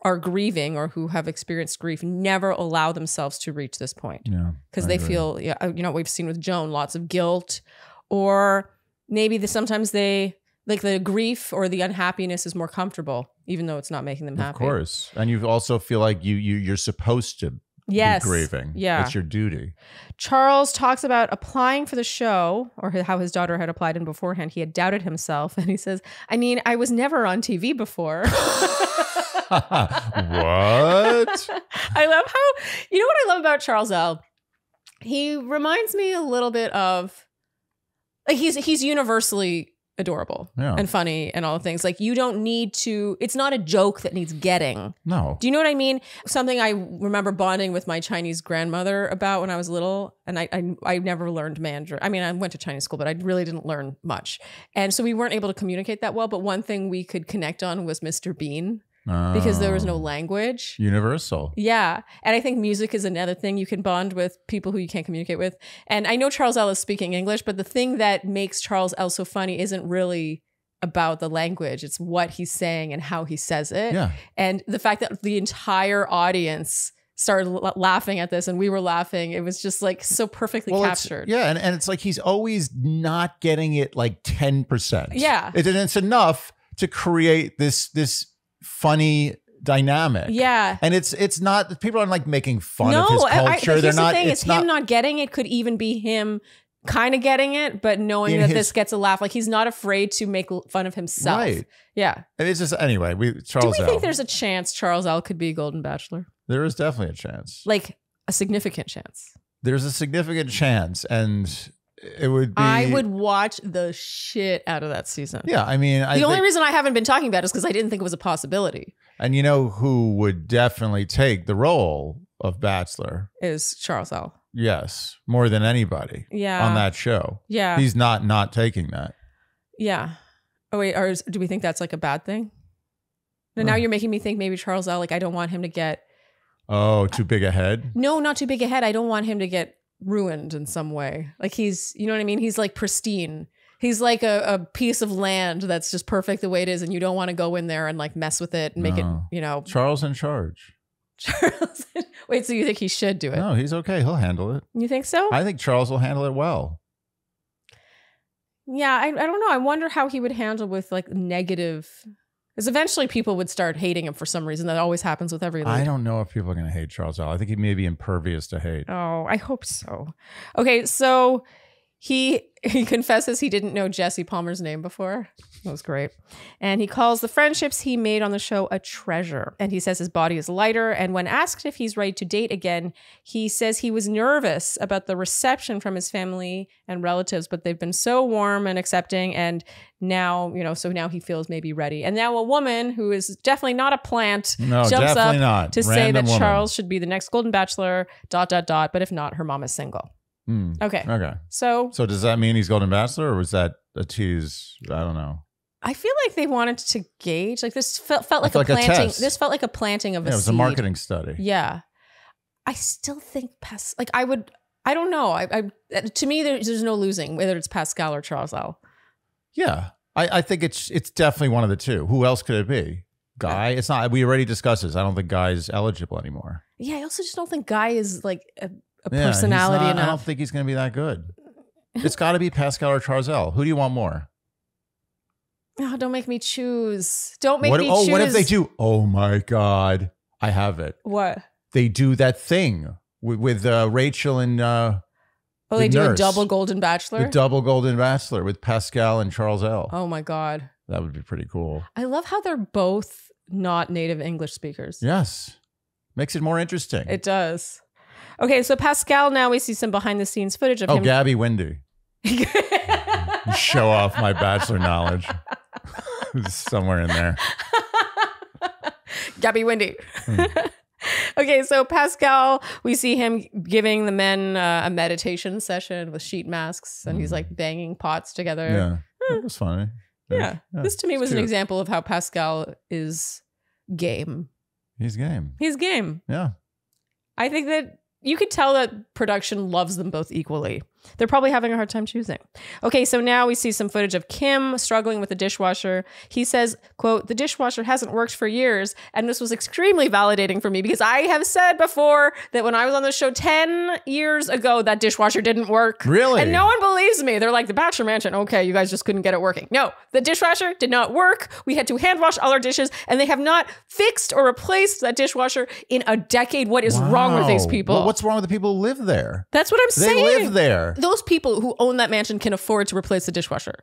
are grieving or who have experienced grief, never allow themselves to reach this point. Yeah. Because they feel, you know, we've seen with Joan, lots of guilt, or maybe sometimes they like the grief or the unhappiness is more comfortable, even though it's not making them happy. Of course. And you also feel like you're supposed to be grieving. Yeah. It's your duty. Charles talks about applying for the show, or how his daughter had applied in beforehand. He had doubted himself. And he says, I mean, I was never on TV before. What? I love how, you know what I love about Charles L? He reminds me a little bit of, like, he's universally adorable and funny and all the things. Like, you don't need to, it's not a joke that needs getting. No. Do you know what I mean? Something I remember bonding with my Chinese grandmother about when I was little, and I never learned Mandarin. I mean, I went to Chinese school, but I really didn't learn much. And so we weren't able to communicate that well, but one thing we could connect on was Mr. Bean. Because there was no language. Universal. Yeah. And I think music is another thing you can bond with people who you can't communicate with. And I know Charles L is speaking English, but the thing that makes Charles L so funny isn't really about the language. It's what he's saying and how he says it. Yeah. And the fact that the entire audience started laughing at this and we were laughing, it was just like so perfectly captured. And it's like he's always not getting it like 10%. Yeah. It's enough to create this funny dynamic. Yeah. And it's not, people aren't like making fun of his culture. They're not, it's him not getting it could even be him kind of getting it, but knowing that this gets a laugh. Like, he's not afraid to make fun of himself. Right. Yeah. And it's just, anyway, Charles L. Do we think there's a chance Charles L could be Golden Bachelor? There is definitely a chance. Like, a significant chance. There's a significant chance, and it would be, I would watch the shit out of that season. Yeah, I mean, the only reason I haven't been talking about it is because I didn't think it was a possibility. And you know who would definitely take the role of Bachelor? Is Charles L. Yes, more than anybody. Yeah. On that show. Yeah. He's not taking that. Yeah. Oh wait, or do we think that's like a bad thing? Now you're making me think maybe Charles L. Like I don't want him to get. Oh, too big a head? No, not too big a head. I don't want him to get ruined in some way. Like he's, you know what I mean? He's like pristine. He's like a piece of land that's just perfect the way it is, and you don't want to go in there and like mess with it and make it, you know. Charles in charge. Charles. Wait, so you think he should do it? No, he's okay. He'll handle it. You think so? I think Charles will handle it well. Yeah, I don't know. I wonder how he would handle with like negative. Because eventually people would start hating him for some reason. That always happens with every lead. I don't know if people are going to hate Charles L. I think he may be impervious to hate. Oh, I hope so. Okay, so he confesses he didn't know Jesse Palmer's name before. That was great. And he calls the friendships he made on the show a treasure. And he says his body is lighter. And when asked if he's ready to date again, he says he was nervous about the reception from his family and relatives, but they've been so warm and accepting. And now, you know, so now he feels maybe ready. And now a woman who is definitely not a plant jumps up to say that Charles should be the next Golden Bachelor, ... But if not, her mom is single. Okay. So does that mean he's Golden Bachelor, or was that a tease? I don't know. I feel like they wanted to gauge. Like this felt like a planting. This felt like a planting of a seed. It was a marketing study. Yeah. I still think I don't know. To me, there's no losing whether it's Pascal or Charles L. Yeah. I think it's definitely one of the two. Who else could it be? Guy? It's not. We already discussed this. I don't think Guy's eligible anymore. Yeah. I also just don't think Guy is like a personality enough. I don't think he's going to be that good. It's got to be Pascal or Charles L. Who do you want more? Oh, don't make me choose. Don't make me choose. What if they do? Oh my God. I have it. What? They do that thing with Rachel and they do a double Golden Bachelor? The double Golden Bachelor with Pascal and Charles L. Oh my God. That would be pretty cool. I love how they're both not native English speakers. Yes. Makes it more interesting. It does. Okay, so Pascal, now we see some behind the scenes footage of him. Oh, Gabby Windy. Show off my Bachelor knowledge. Somewhere in there. Gabby Windy. Okay, so Pascal, we see him giving the men a meditation session with sheet masks, and he's like banging pots together. Yeah, it was funny. Yeah, this to me was an example of how Pascal is game. He's game. He's game. Yeah. I think that you could tell that production loves them both equally. They're probably having a hard time choosing. Okay, so now we see some footage of Kim struggling with the dishwasher. He says, quote, "The dishwasher hasn't worked for years." And this was extremely validating for me because I have said before that when I was on the show 10 years ago, that dishwasher didn't work. Really? And no one believes me. They're like, the Bachelor Mansion, okay, you guys just couldn't get it working. No, the dishwasher did not work. We had to hand wash all our dishes, and they have not fixed or replaced that dishwasher in a decade. What is wrong with these people? Well, what's wrong with the people who live there? That's what I'm saying. They live there. Those people who own that mansion can afford to replace the dishwasher.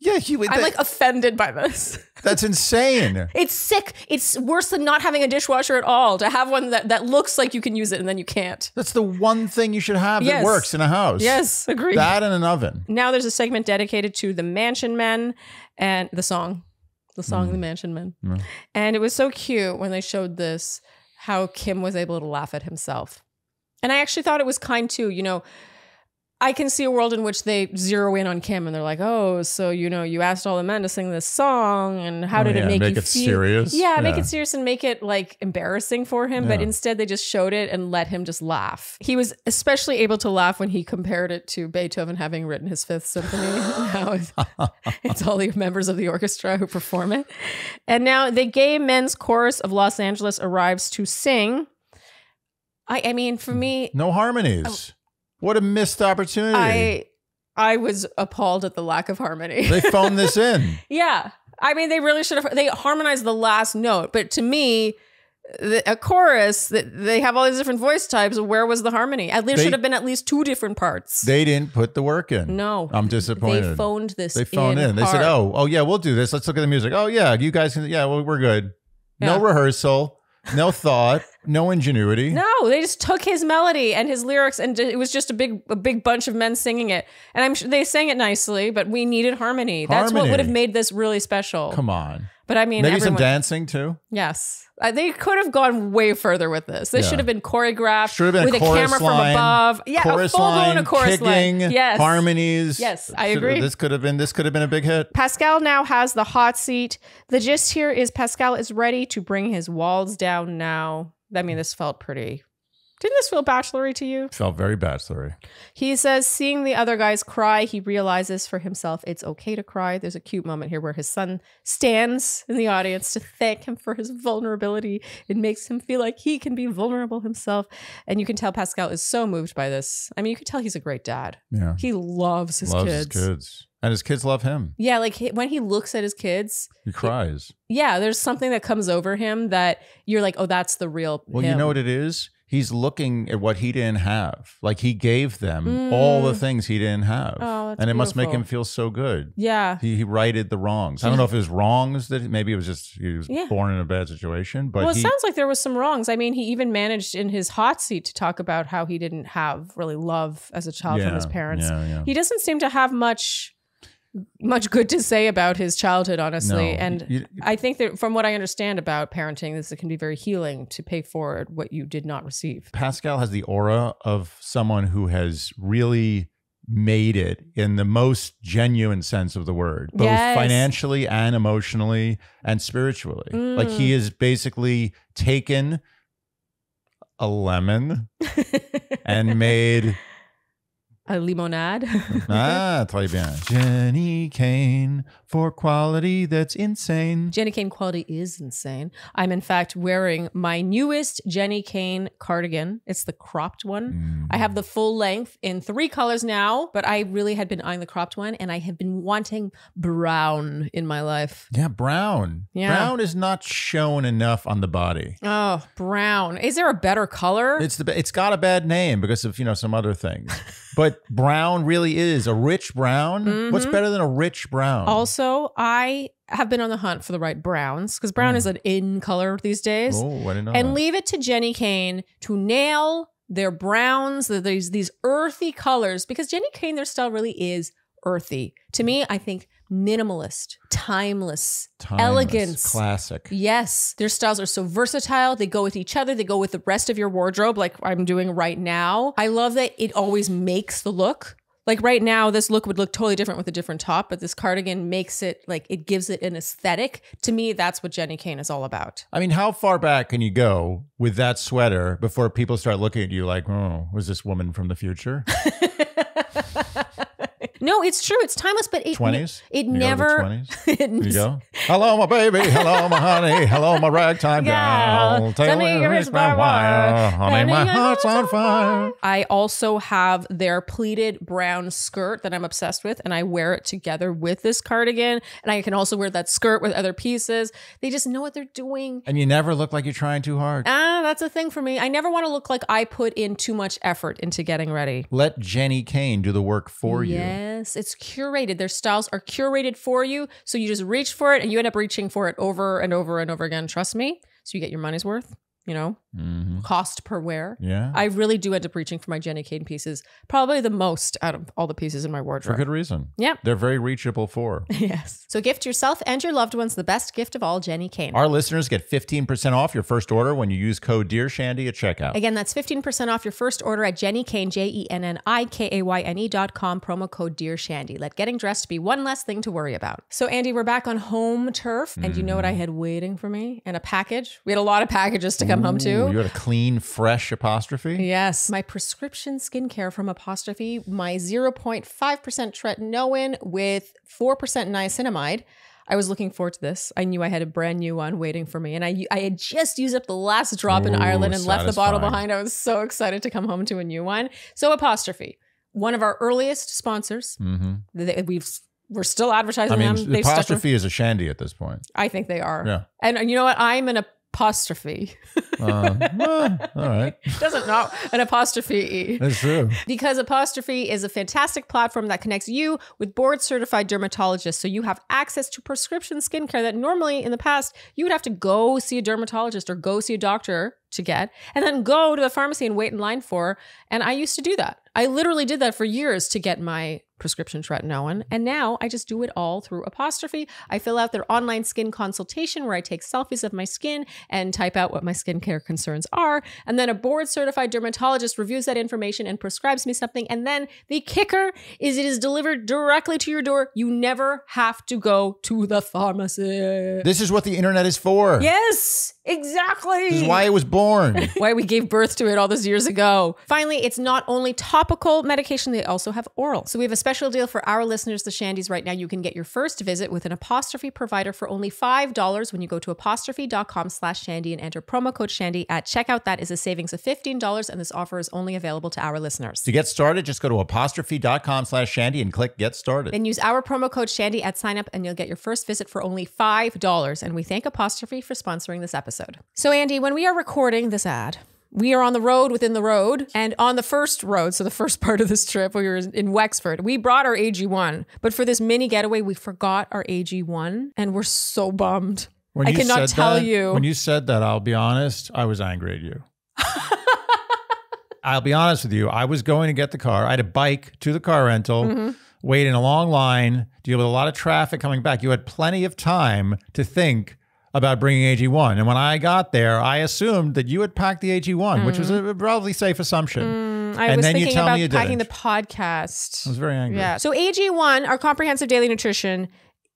Yeah, I'm like offended by this. That's insane. It's sick. It's worse than not having a dishwasher at all. To have one that looks like you can use it and then you can't. That's the one thing you should have that works in a house. Yes, agreed. That and an oven. Now there's a segment dedicated to the Mansion Men and the song, The Mansion Men. And it was so cute when they showed this, how Kim was able to laugh at himself. And I actually thought it was kind too, you know. I can see a world in which they zero in on Kim and they're like, oh, so, you know, you asked all the men to sing this song and how did it make you feel? Serious. Yeah, make it serious and make it like embarrassing for him. But instead they just showed it and let him just laugh. He was especially able to laugh when he compared it to Beethoven having written his Fifth Symphony. How it's all the members of the orchestra who perform it. And now the Gay Men's Chorus of Los Angeles arrives to sing. I mean, for me... No harmonies. What a missed opportunity. I was appalled at the lack of harmony. They phoned this in. Yeah. I mean, they really should have. They harmonized the last note. But to me, a chorus, they have all these different voice types. Where was the harmony? There should have been at least 2 different parts. They didn't put the work in. No. I'm disappointed. They phoned this in. They phoned in. They said, oh, yeah, we'll do this. Let's look at the music. Oh, yeah, you guys can. Yeah, well, we're good. No rehearsal. No thought. No ingenuity. No, they just took his melody and his lyrics, and it was just a big bunch of men singing it. And I'm sure they sang it nicely, but we needed harmony. That's what would have made this really special. Come on. But I mean, maybe some dancing too. Yes, they could have gone way further with this. This should have been choreographed with a chorus camera line, from above. Yeah, chorus a full line, blown chorus kicking, line. Yes, harmonies. Yes, I agree. This could have been a big hit. Pascal now has the hot seat. The gist here is Pascal is ready to bring his walls down now. I mean, this felt pretty. Didn't this feel bachelory to you? Felt very bachelory. He says, seeing the other guys cry, he realizes for himself it's okay to cry. There's a cute moment here where his son stands in the audience to thank him for his vulnerability. It makes him feel like he can be vulnerable himself. And you can tell Pascal is so moved by this. I mean, you can tell he's a great dad. Yeah. He loves his kids. And his kids love him. Yeah, like when he looks at his kids. He cries. There's something that comes over him that you're like, oh, that's the real Well, him. you know what it is? He's looking at what he didn't have. Like he gave them all the things he didn't have. Oh, that's and it must make beautiful. him feel so good. Yeah. He righted the wrongs. I don't know if it was wrongs that maybe it was just he was born in a bad situation. But well, it sounds like there was some wrongs. I mean, he even managed in his hot seat to talk about how he didn't have really love as a child from his parents. Yeah. He doesn't seem to have much good to say about his childhood, honestly. No, and I think that from what I understand about parenting, this can be very healing to pay forward what you did not receive. Pascal has the aura of someone who has really made it in the most genuine sense of the word, both financially and emotionally and spiritually. Like he has basically taken a lemon and made a limonade. Très bien. Jenny Kane for quality that's insane. Jenny Kane quality is insane. I'm in fact wearing my newest Jenny Kane cardigan. It's the cropped one. I have the full length in 3 colors now, but I really had been eyeing the cropped one, and I have been wanting brown in my life. Yeah, brown. Yeah. Brown is not shown enough on the body. Oh, brown. Is there a better color? It's got a bad name because of, some other things. But brown really is a rich brown. What's better than a rich brown? Also, I have been on the hunt for the right browns because brown is an in color these days. Oh, I didn't know And that. leave it to Jenny Kane to nail their browns, these earthy colors, because Jenny Kane, their style really is earthy. To me, I think minimalist, timeless, elegance. Classic. Yes. Their styles are so versatile. They go with each other. They go with the rest of your wardrobe like I'm doing right now. I love that it always makes the look. Like right now, this look would look totally different with a different top, but this cardigan makes it like it gives it an aesthetic. To me, that's what Jenny Kane is all about. I mean, how far back can you go with that sweater before people start looking at you like, oh, was this woman from the future? No, it's true. It's timeless, but it 20s? It You never. go to the 20s? You go. Hello, my baby. Hello, my honey. Hello, my ragtime gal. Tell me your wrist by wire. Honey, my heart's on fire. I also have their pleated brown skirt that I'm obsessed with, and I wear it together with this cardigan. And I can also wear that skirt with other pieces. They just know what they're doing. And you never look like you're trying too hard. That's a thing for me. I never want to look like I put in too much effort into getting ready. Let Jenny Kane do the work for you. Yes, it's curated. Their styles are curated for you. So you just reach for it and you end up reaching for it over and over and over again. Trust me. So you get your money's worth, cost per wear. Yeah. I really do end up reaching for my Jenny Kane pieces, probably the most out of all the pieces in my wardrobe. For good reason. Yeah. They're very reachable for. Yes. So gift yourself and your loved ones the best gift of all, Jenny Kane. Our listeners get 15% off your first order when you use code DearShandy at checkout. Again, that's 15% off your first order at Jenny Kane, JennyKayne.com, promo code DearShandy. Let getting dressed be one less thing to worry about. So Andy, we're back on home turf, and you know what I had waiting for me? And a package. We had a lot of packages to come home to. You had a clean, fresh apostrophe? Yes. My prescription skincare from Apostrophe, my 0.5% tretinoin with 4% niacinamide. I was looking forward to this. I knew I had a brand new one waiting for me. And I had just used up the last drop in Ireland and left the bottle behind. I was so excited to come home to a new one. So Apostrophe, one of our earliest sponsors. We're still advertising them. They've Apostrophe is a Shandy at this point. I think they are. Yeah. And you know what? I'm an apostrophe. All right. Doesn't know an apostrophe E. That's true. Because Apostrophe is a fantastic platform that connects you with board certified dermatologists. So you have access to prescription skincare that normally in the past you would have to go see a dermatologist or go see a doctor to get and then go to the pharmacy and wait in line for. And I used to do that. I literally did that for years to get my prescription tretinoin. And now I just do it all through Apostrophe. I fill out their online skin consultation where I take selfies of my skin and type out what my skincare concerns are. And then a board certified dermatologist reviews that information and prescribes me something. And then the kicker is it is delivered directly to your door. You never have to go to the pharmacy. This is what the internet is for. Yes, exactly. This is why it was born. Why we gave birth to it all those years ago. Finally, it's not only topical medication, they also have oral. So we have a special deal for our listeners, the Shandies, right now. You can get your first visit with an Apostrophe provider for only $5 when you go to apostrophe.com/Shandy and enter promo code Shandy at checkout. That is a savings of $15, and this offer is only available to our listeners. To get started, just go to apostrophe.com/Shandy and click Get Started. Then use our promo code Shandy at sign up and you'll get your first visit for only $5. And we thank Apostrophe for sponsoring this episode. So Andy, when we are recording this ad, we are on the road within the road, and on the first road, so the first part of this trip, we were in Wexford. We brought our AG1, but for this mini getaway, we forgot our AG1, and we're so bummed. I cannot tell you. When you said that, I'll be honest, I was angry at you. I'll be honest with you. I was going to get the car. I had a bike to the car rental, wait in a long line, deal with a lot of traffic coming back. You had plenty of time to think about bringing AG1. And when I got there, I assumed that you had packed the AG1, which was a probably safe assumption. I was thinking about packing the podcast. I was very angry. Yeah. So AG1, our comprehensive daily nutrition,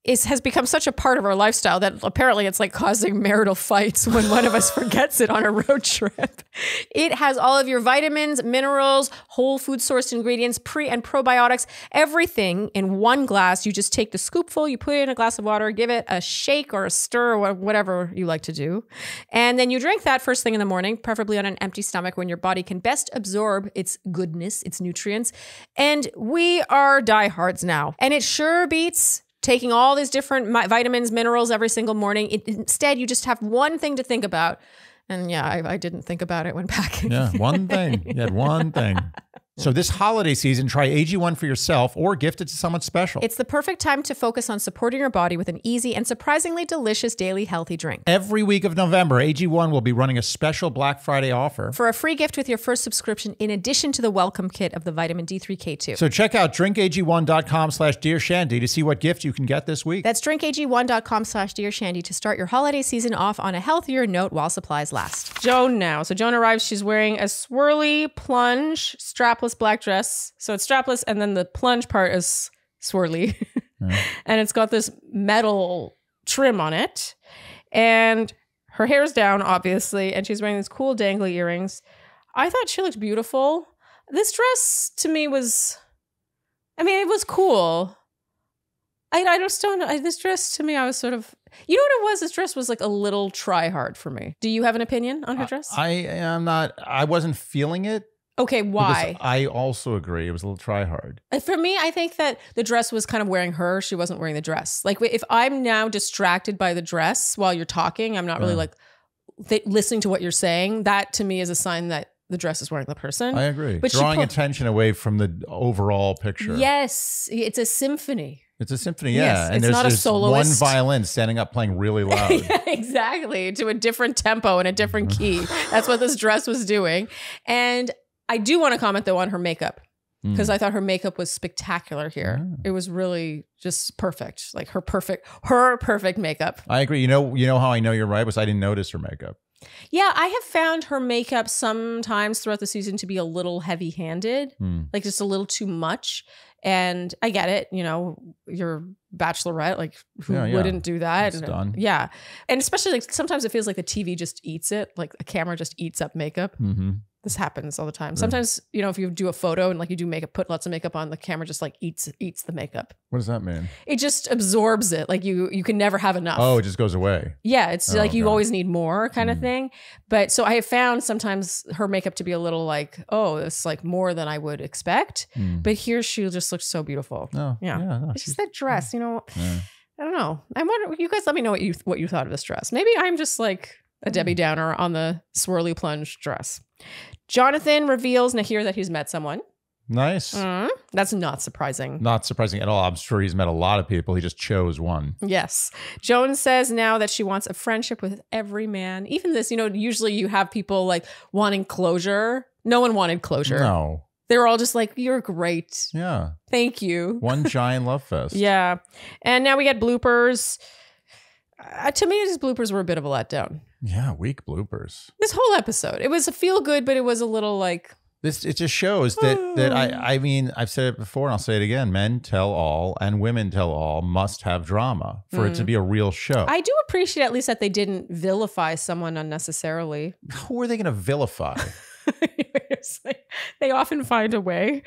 has become such a part of our lifestyle that apparently it's like causing marital fights when one of us forgets it on a road trip. It has all of your vitamins, minerals, whole food sourced ingredients, pre and probiotics, everything in one glass. You just take the scoopful, you put it in a glass of water, give it a shake or a stir or whatever you like to do. And then you drink that first thing in the morning, preferably on an empty stomach when your body can best absorb its goodness, its nutrients. And we are diehards now. And it sure beats taking all these different vitamins, minerals every single morning. Instead, you just have one thing to think about. And yeah, I didn't think about it when packing. Yeah, one thing. You had one thing. So this holiday season, try AG1 for yourself or gift it to someone special. It's the perfect time to focus on supporting your body with an easy and surprisingly delicious daily healthy drink. Every week of November, AG1 will be running a special Black Friday offer for a free gift with your first subscription, in addition to the welcome kit of the vitamin D3K2. So check out drinkag1.com/dearshandy to see what gift you can get this week. That's drinkag1.com/dearshandy to start your holiday season off on a healthier note while supplies last. Joan now. So Joan arrives. She's wearing a swirly plunge strapless black dress. So it's strapless and then the plunge part is swirly. And it's got this metal trim on it. And her hair's down, obviously, and she's wearing these cool dangly earrings. I thought she looked beautiful. This dress to me was, it was cool. I just don't know. This dress to me, I was sort of, you know what it was? This dress was like a little try hard for me. Do you have an opinion on her dress? I wasn't feeling it. Okay, why? Because I also agree. It was a little try hard. For me, I think that the dress was kind of wearing her. She wasn't wearing the dress. Like if I'm now distracted by the dress while you're talking, I'm not really like listening to what you're saying. That to me is a sign that the dress is wearing the person. I agree. But drawing attention away from the overall picture. Yes, it's a symphony. It's a symphony, yeah. Yes, and it's there's not a just soloist. one violin standing up playing really loud. Yeah, exactly. To a different tempo and a different key. That's what this dress was doing. And I do want to comment though on her makeup, because I thought her makeup was spectacular here. It was really just perfect. Like her perfect makeup. I agree. You know how I know you're right was I didn't notice her makeup. Yeah, I have found her makeup sometimes throughout the season to be a little heavy-handed, like just a little too much. And I get it, your bachelorette, like who wouldn't do that? It's done. Yeah. And especially like sometimes it feels like the TV just eats it, like a camera just eats up makeup. This happens all the time. Sometimes, if you do a photo and like you do makeup, put lots of makeup on, the camera just like eats the makeup. What does that mean? It just absorbs it. Like you can never have enough. Oh, it just goes away. Yeah. It's like you always need more kind of thing. But so I have found sometimes her makeup to be a little like, oh, it's like more than I would expect. But here she just looks so beautiful. Oh, no, it's just that dress, I don't know. I wonder, you guys let me know what you thought of this dress. Maybe I'm just like a Debbie Downer on the swirly plunge dress. Jonathan reveals here that he's met someone. Nice. That's not surprising. Not surprising at all. I'm sure he's met a lot of people. He just chose one. Yes. Joan says now that she wants a friendship with every man. Even this, usually you have people like wanting closure. No one wanted closure. No. They were all just like, you're great. Yeah. Thank you. One giant love fest. Yeah. And now we get bloopers. To me, these bloopers were a bit of a letdown. Yeah, weak bloopers. This whole episode. It was a feel good, but it was a little like... It just shows that I mean, I've said it before and I'll say it again. Men tell all and women tell all must have drama for it to be a real show. I do appreciate at least that they didn't vilify someone unnecessarily. Who are they going to vilify? They often find a way.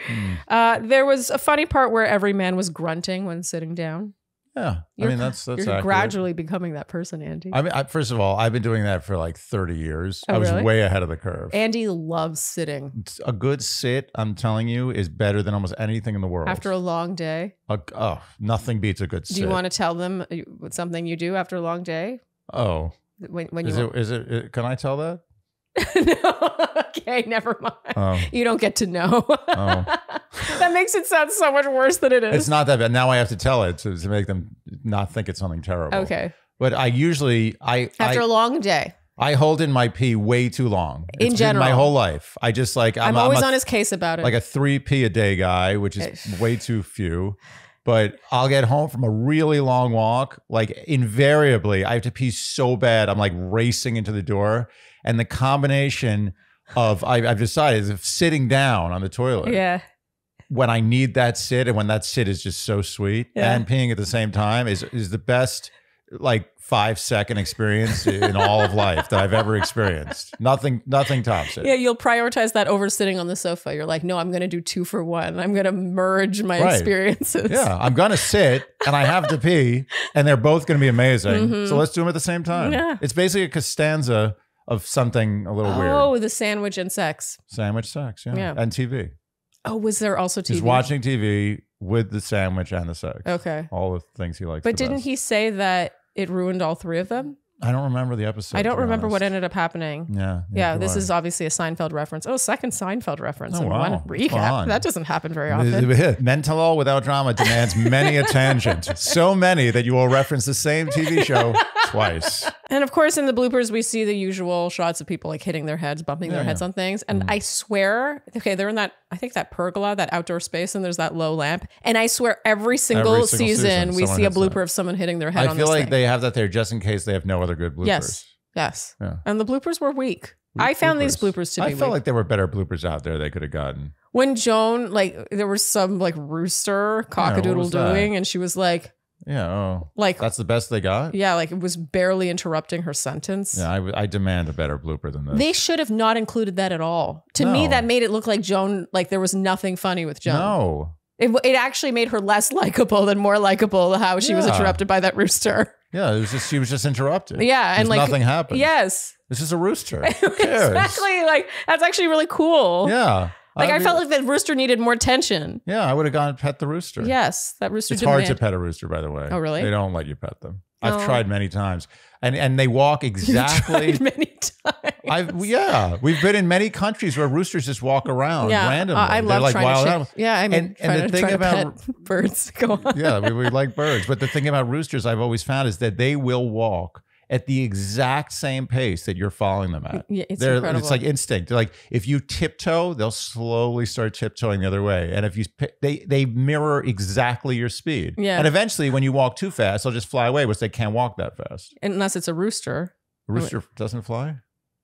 There was a funny part where every man was grunting when sitting down. Yeah, I mean that's you're accurate. Gradually becoming that person, Andy. I mean, first of all, I've been doing that for like 30 years. Oh, I was really? way ahead of the curve. Andy loves sitting. A good sit, I'm telling you, is better than almost anything in the world. After a long day. Nothing beats a good sit. Do you want to tell them something you do after a long day? Oh, when is it? Can I tell that? No. Okay, never mind. Oh. You don't get to know. Oh. That makes it sound so much worse than it is. It's not that bad. Now I have to tell it to make them not think it's something terrible. Okay. But I usually after a long day. I hold in my pee way too long. In general, my whole life. I just like I'm always on his case about it. Like a 3 pee a day guy, which is way too few. But I'll get home from a really long walk. Like invariably, I have to pee so bad. I'm like racing into the door. And the combination of I've decided is sitting down on the toilet. Yeah. When I need that sit and when that sit is just so sweet and peeing at the same time is the best like 5-second experience in all of life that I've ever experienced. Nothing tops it. Yeah, you'll prioritize that over sitting on the sofa. You're like, no, I'm going to do 2 for 1. I'm going to merge my experiences. Yeah, I'm going to sit and I have to pee and they're both going to be amazing. So let's do them at the same time. Yeah. It's basically a Costanza of something a little weird. Oh, the sandwich and sex. Sandwich sex, yeah. And TV. Oh, was there also TV? He's watching TV with the sandwich and the sex. Okay. All the things he likes. But didn't he say that it ruined all 3 of them? I don't remember the episode. I don't remember what ended up happening. Yeah. This is obviously a Seinfeld reference. Oh, second Seinfeld reference. Oh, in wow. one recap. That doesn't happen very often. Mental all without drama demands many a tangent. So many that you will reference the same TV show twice. And of course, in the bloopers, we see the usual shots of people like hitting their heads, bumping their heads on things. And I swear, okay, they're in that, I think that pergola, that outdoor space, and there's that low lamp. And I swear every single season we see a blooper of someone hitting their head on this I feel like thing. they have that there just in case they have no other good bloopers. Yes. Yeah. And the bloopers were weak. I found these bloopers to be weak. I felt like there were better bloopers out there they could have gotten. When Joan, like, there was some like rooster cockadoodle doing, and she was like, like that's the best they got? Yeah, like it was barely interrupting her sentence. Yeah, I demand a better blooper than this. They should have not included that at all. To me, that made it look like Joan, like there was nothing funny with Joan. No. It actually made her less likable than more likable how she was interrupted by that rooster. Yeah, it was just she was just interrupted. Yeah, and like nothing happened. Yes. This is a rooster. Who cares? Exactly. Like that's actually really cool. Yeah. Like I felt like that rooster needed more attention. Yeah, I would have gone and pet the rooster. Yes, that rooster. It's hard to pet a rooster, by the way. Oh, really? They don't let you pet them. I've tried many times, and they walk exactly. You've tried many times. We've been in many countries where roosters just walk around randomly. I love like trying to animals. Yeah, I mean, and the thing about pet birds. Go on. Yeah, we like birds, but the thing about roosters I've always found is that they will walk at the exact same pace that you're following them at. Yeah, it's incredible. It's like instinct. They're like if you tiptoe, they'll slowly start tiptoeing the other way, and if you they mirror exactly your speed. Yeah, and eventually, when you walk too fast, they'll just fly away, which they can't walk that fast. Unless it's a rooster. A rooster doesn't fly.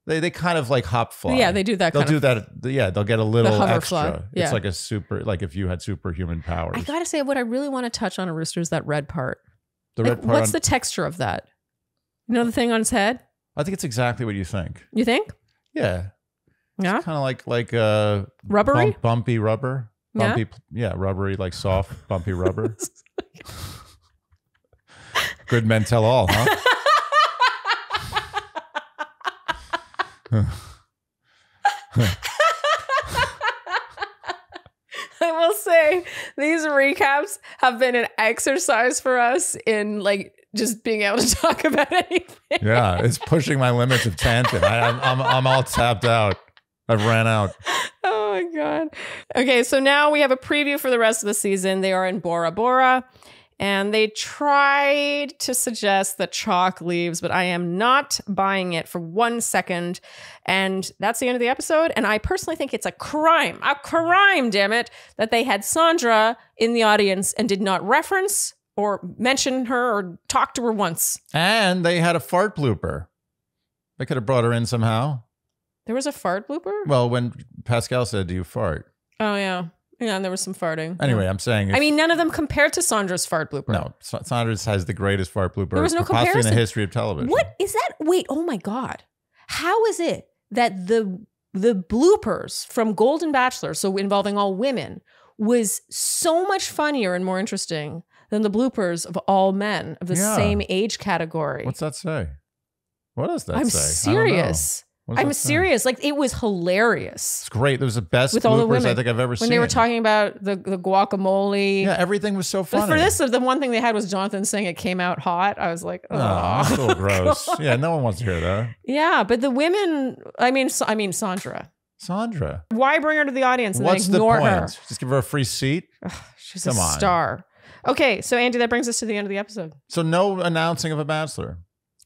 They kind of like hop fly. Yeah, they do that. They'll do that. Yeah, they'll get a little extra. Fly. Yeah. It's like a like if you had superhuman powers. I gotta say, what I really want to touch on a rooster is that red part. The red part. What's the texture of that? You know the thing on his head? I think it's exactly what you think. You think? Yeah. Yeah. It's kind of like rubbery, bumpy rubber. Bumpy, rubbery, like soft, bumpy rubber. Good men tell all, huh? I will say these recaps have been an exercise for us in like just being able to talk about anything. Yeah, it's pushing my limits of tangent. I'm all tapped out. I've ran out. Oh my God. Okay, so now we have a preview for the rest of the season. They are in Bora Bora. And they tried to suggest that Chalk leaves, but I am not buying it for 1 second. And that's the end of the episode. And I personally think it's a crime, damn it, that they had Sandra in the audience and did not reference or mention her or talk to her once. And they had a fart blooper. They could have brought her in somehow. There was a fart blooper? Well, when Pascal said, "Do you fart?" Oh, yeah. Yeah, and there was some farting. Anyway, I'm saying... I mean, none of them compared to Sandra's fart blooper. No, Sandra's has the greatest fart blooper there was no possibly comparison. in the history of television. What is that? Wait, oh my God. How is it that the bloopers from Golden Bachelor, so involving all women, was so much funnier and more interesting than the bloopers of all men of the same age category? What's that say? What does that say? I'm serious. I'm serious. Like, it was hilarious. It's great. It was the best with all the bloopers women I think I've ever seen. When they were talking about the guacamole. Yeah, everything was so funny. But for this, the one thing they had was Jonathan saying it came out hot. I was like, oh, that's a little gross. God. Yeah, no one wants to hear that. Yeah, but the women, I mean, Sandra. Sandra. Why bring her to the audience and What's then ignore the point? her? Just give her a free seat? She's a star. Okay, so Andy, that brings us to the end of the episode. So no announcing of a bachelor.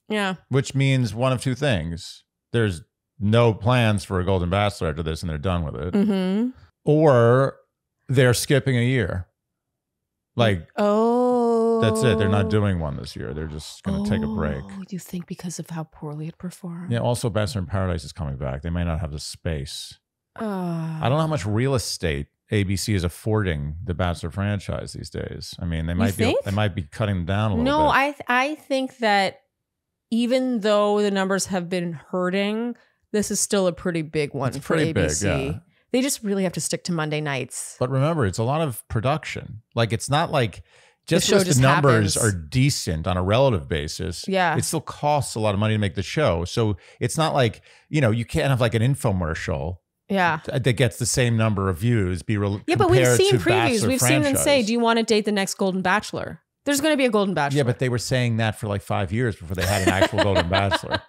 Yeah. Which means one of two things. There's no plans for a Golden Bachelor after this and they're done with it. Mm-hmm. Or they're skipping a year. Like, that's it. They're not doing one this year. They're just going to take a break. You think because of how poorly it performed? Yeah, also Bachelor in Paradise is coming back. They may not have the space. I don't know how much real estate ABC is affording the Bachelor franchise these days. I mean, they might be cutting down a little bit. No, I think that even though the numbers have been hurting, this is still a pretty big one for ABC. Big, yeah. They just really have to stick to Monday nights. But remember, it's a lot of production. Like, it's not like just the because the numbers are decent on a relative basis. Yeah. It still costs a lot of money to make the show. So it's not like, you can't have like an infomercial. Yeah. That gets the same number of views. Yeah, but we've seen previews. We've seen them say, do you want to date the next Golden Bachelor? There's going to be a Golden Bachelor. Yeah, but they were saying that for like 5 years before they had an actual Golden Bachelor.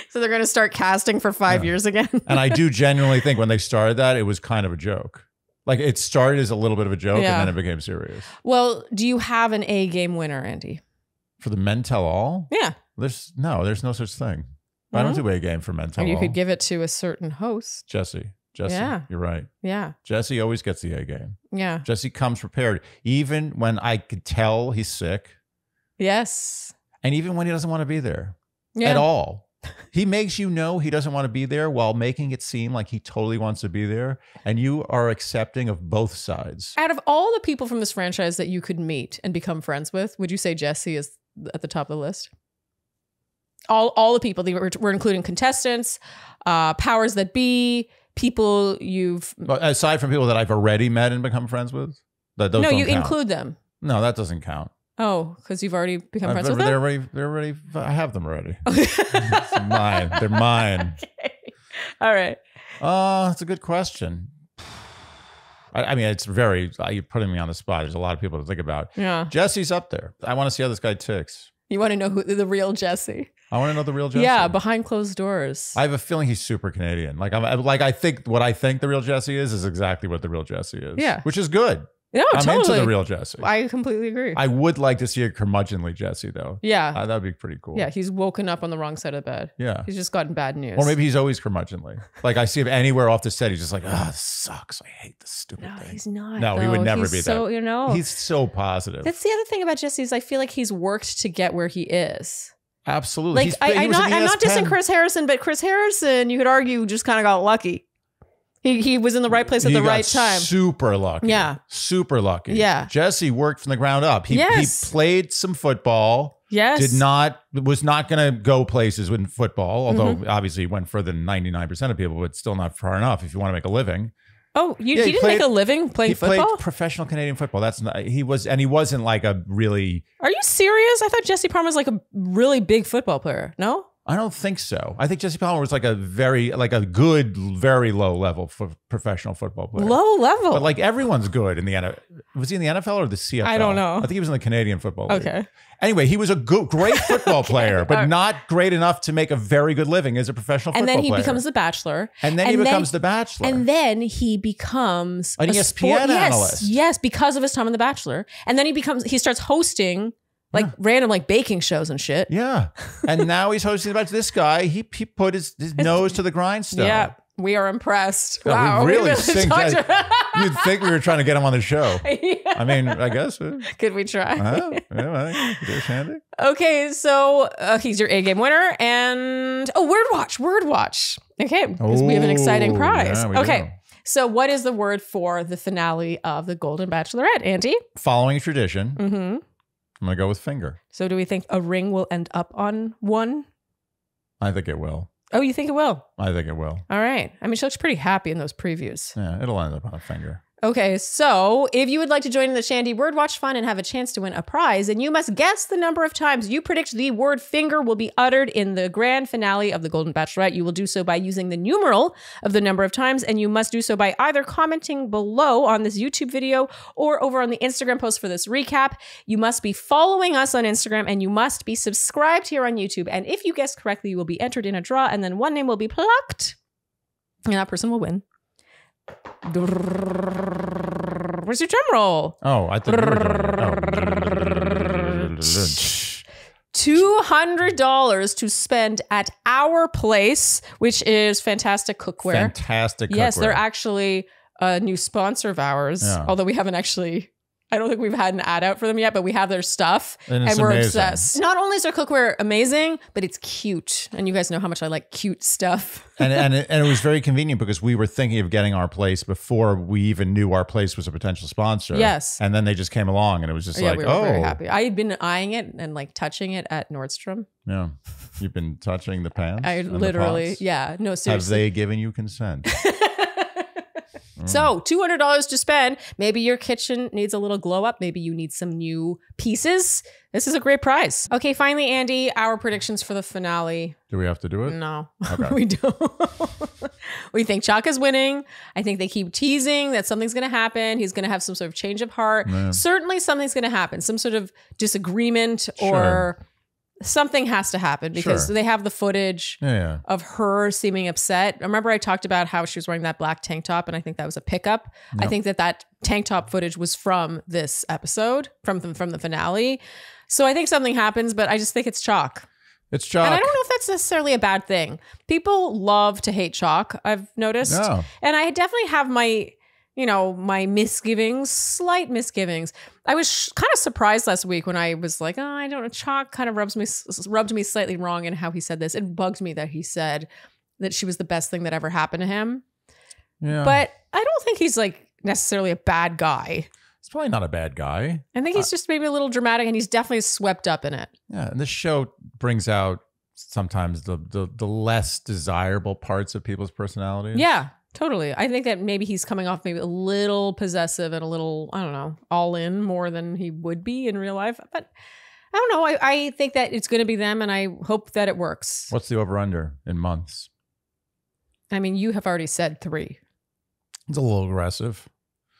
So they're going to start casting for 5 years again. And I do genuinely think when they started that, it was kind of a joke. Like, it started as a little bit of a joke and then it became serious. Well, do you have an A game winner, Andy? For the Men Tell All? Yeah. There's no such thing. I don't do A game for Men Tell All. Or you could give it to a certain host. Jesse, yeah. You're right. Yeah. Jesse always gets the A game. Yeah. Jesse comes prepared. Even when I could tell he's sick. Yes. And even when he doesn't want to be there at all. He makes you know he doesn't want to be there while making it seem like he totally wants to be there. And you are accepting of both sides. Out of all the people from this franchise that you could meet and become friends with, would you say Jesse is at the top of the list? All the people, we're including contestants, powers that be, people you've... Aside from people that I've already met and become friends with? Those no, don't you count. include them. No, that doesn't count. Oh, because you've already become friends with them? They're already, I have them already. It's mine. They're mine. Okay. All right. That's a good question. I mean, it's very, you're putting me on the spot. There's a lot of people to think about. Yeah. Jesse's up there. I want to see how this guy ticks. You want to know who the real Jesse? I want to know the real Jesse. Yeah, behind closed doors. I have a feeling he's super Canadian. I think what I think the real Jesse is exactly what the real Jesse is. Yeah. Which is good. No, I'm totally. into the real Jesse. I completely agree. I would like to see a curmudgeonly Jesse, though. Yeah. That would be pretty cool. Yeah, he's woken up on the wrong side of the bed. Yeah. He's just gotten bad news. Or maybe he's always curmudgeonly. Like, I see him anywhere off the set. He's just like, this sucks. I hate this stupid thing. No, he's not. No, he would never be so, that. He's so positive. That's the other thing about Jesse is I feel like he's worked to get where he is. Absolutely. Like, I'm not dissing Chris Harrison, but Chris Harrison, you could argue, just kind of got lucky. He was in the right place at the right time. Super lucky. Yeah. Super lucky. Yeah. Jesse worked from the ground up. He played some football. Yes. Was not going to go places with football, although obviously he went further than 99% of people, but still not far enough if you want to make a living. Oh, he didn't make a living playing football? He played professional Canadian football. He wasn't like a really... Are you serious? I thought Jesse Palmer was like a really big football player. No? I don't think so. I think Jesse Palmer was like a good, very low level professional football player. Low level. But like everyone's good in the NFL. Was he in the NFL or the CFL? I don't know. I think he was in the Canadian Football League. Okay. Anyway, he was a great football player, but not great enough to make a very good living as a professional football player. And then he becomes the Bachelor. And then he becomes the Bachelor. And then he becomes an ESPN analyst. Yes, because of his time on The Bachelor. And then he starts hosting random like baking shows and shit. Yeah. And now he's hosting about this guy. He put his nose to the grindstone. Yeah. We are impressed. Yeah, wow. We really synced that. You'd think we were trying to get him on the show. Yeah. I mean, I guess. Could we try? Yeah, dear Shandy. Okay, so he's your A-game winner. And, Word Watch. Okay, because we have an exciting prize. Yeah, okay, so what is the word for the finale of the Golden Bachelorette, Andy? Following tradition, Mm-hmm. I'm going to go with finger. So do we think a ring will end up on one? I think it will. Oh, you think it will? I think it will. All right. I mean, she looks pretty happy in those previews. Yeah, it'll end up on a finger. Okay, so if you would like to join in the Shandy Word Watch Fun and have a chance to win a prize, then you must guess the number of times you predict the word finger will be uttered in the grand finale of the Golden Bachelorette. You will do so by using the numeral of the number of times, and you must do so by either commenting below on this YouTube video or over on the Instagram post for this recap. You must be following us on Instagram, and you must be subscribed here on YouTube. And if you guess correctly, you will be entered in a draw, and then one name will be plucked, and that person will win. Where's your drum roll? Oh, I think $200 to spend at our place, which is Fantastic Cookware. Fantastic Cookware. Yes, they're actually a new sponsor of ours. Yeah. Although we haven't actually, I don't think we've had an ad out for them yet, but we have their stuff and we're amazing. Obsessed. Not only is their cookware amazing, but it's cute. And you guys know how much I like cute stuff. and it was very convenient because we were thinking of getting our place before we even knew our place was a potential sponsor. Yes. And then they just came along and it was just like, we were very happy. I had been eyeing it and like touching it at Nordstrom. Yeah. You've been touching the pants? I literally, yeah. No, seriously. Have they given you consent? So $200 to spend. Maybe your kitchen needs a little glow up. Maybe you need some new pieces. This is a great prize. Okay, finally, Andy, our predictions for the finale. Do we have to do it? No, okay. We don't. We think Chuck is winning. I think they keep teasing that something's going to happen. He's going to have some sort of change of heart. Man. Certainly something's going to happen. Some sort of disagreement or... Something has to happen because they have the footage of her seeming upset. Remember I talked about how she was wearing that black tank top and I think that was a pickup. Yep. I think that tank top footage was from this episode, from the finale. So I think something happens, but I just think it's Chalk. It's Chalk. And I don't know if that's necessarily a bad thing. People love to hate Chalk, I've noticed. No. And I definitely have my misgivings, slight misgivings. I was kind of surprised last week when I was like, oh, I don't know. Chalk kind of rubbed me slightly wrong in how he said this. It bugged me that he said that she was the best thing that ever happened to him. Yeah. But I don't think he's like necessarily a bad guy. He's probably not a bad guy. I think he's just maybe a little dramatic and he's definitely swept up in it. Yeah. And this show brings out sometimes the less desirable parts of people's personalities. Yeah. Totally. I think that maybe he's coming off maybe a little possessive and a little, I don't know, all in more than he would be in real life. But I don't know. I think that it's going to be them and I hope that it works. What's the over-under in months? I mean, you have already said 3. It's a little aggressive.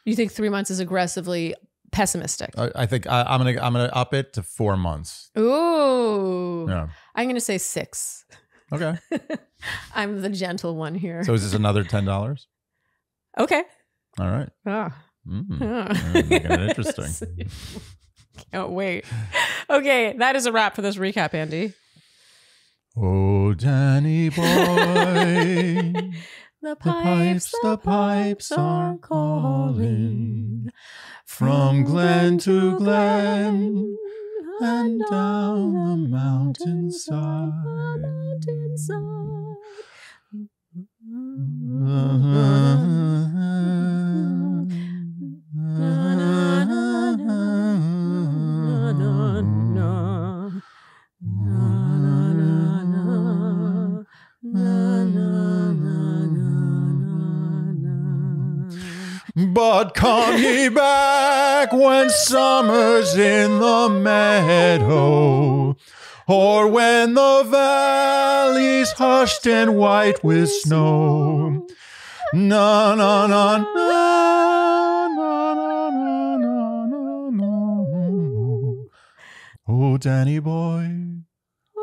You think 3 months is aggressively pessimistic? I think I'm gonna up it to 4 months. Ooh. Yeah. I'm going to say 6. Okay. I'm the gentle one here. So is this another $10? Okay. All right. Making it interesting. Can't wait. Okay, that is a wrap for this recap, Andy. Oh, Danny boy. The pipes are calling from glen to glen. And down the mountainside. But come ye back when summer's in the meadow. or when the valley's hushed and white with snow. Na na na na na na na na na. Oh, Danny boy,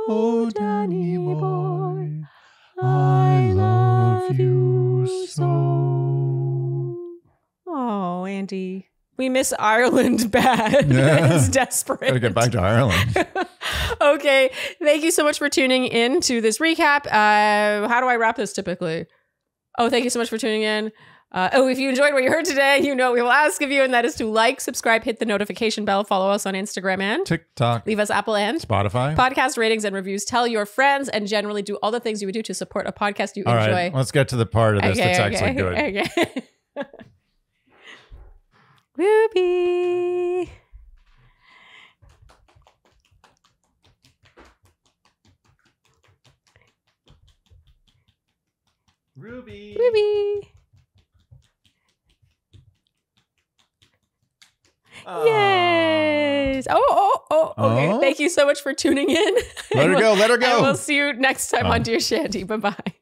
oh, Danny boy, I love you so. Oh, Andy. We miss Ireland bad. Yeah. It's desperate. Gotta get back to Ireland. Okay. Thank you so much for tuning in to this recap. How do I wrap this typically? Oh, thank you so much for tuning in. If you enjoyed what you heard today, you know what we will ask of you, and that is to like, subscribe, hit the notification bell, follow us on Instagram and TikTok. Leave us Apple and Spotify. Podcast ratings and reviews. Tell your friends and generally do all the things you would do to support a podcast you All enjoy. right, let's get to the part of this that's actually good. Okay. Ruby. Ruby. Yes. Okay. Oh. Thank you so much for tuning in. Let her go. Let her go. And we'll see you next time on Dear Shandy. Bye-bye.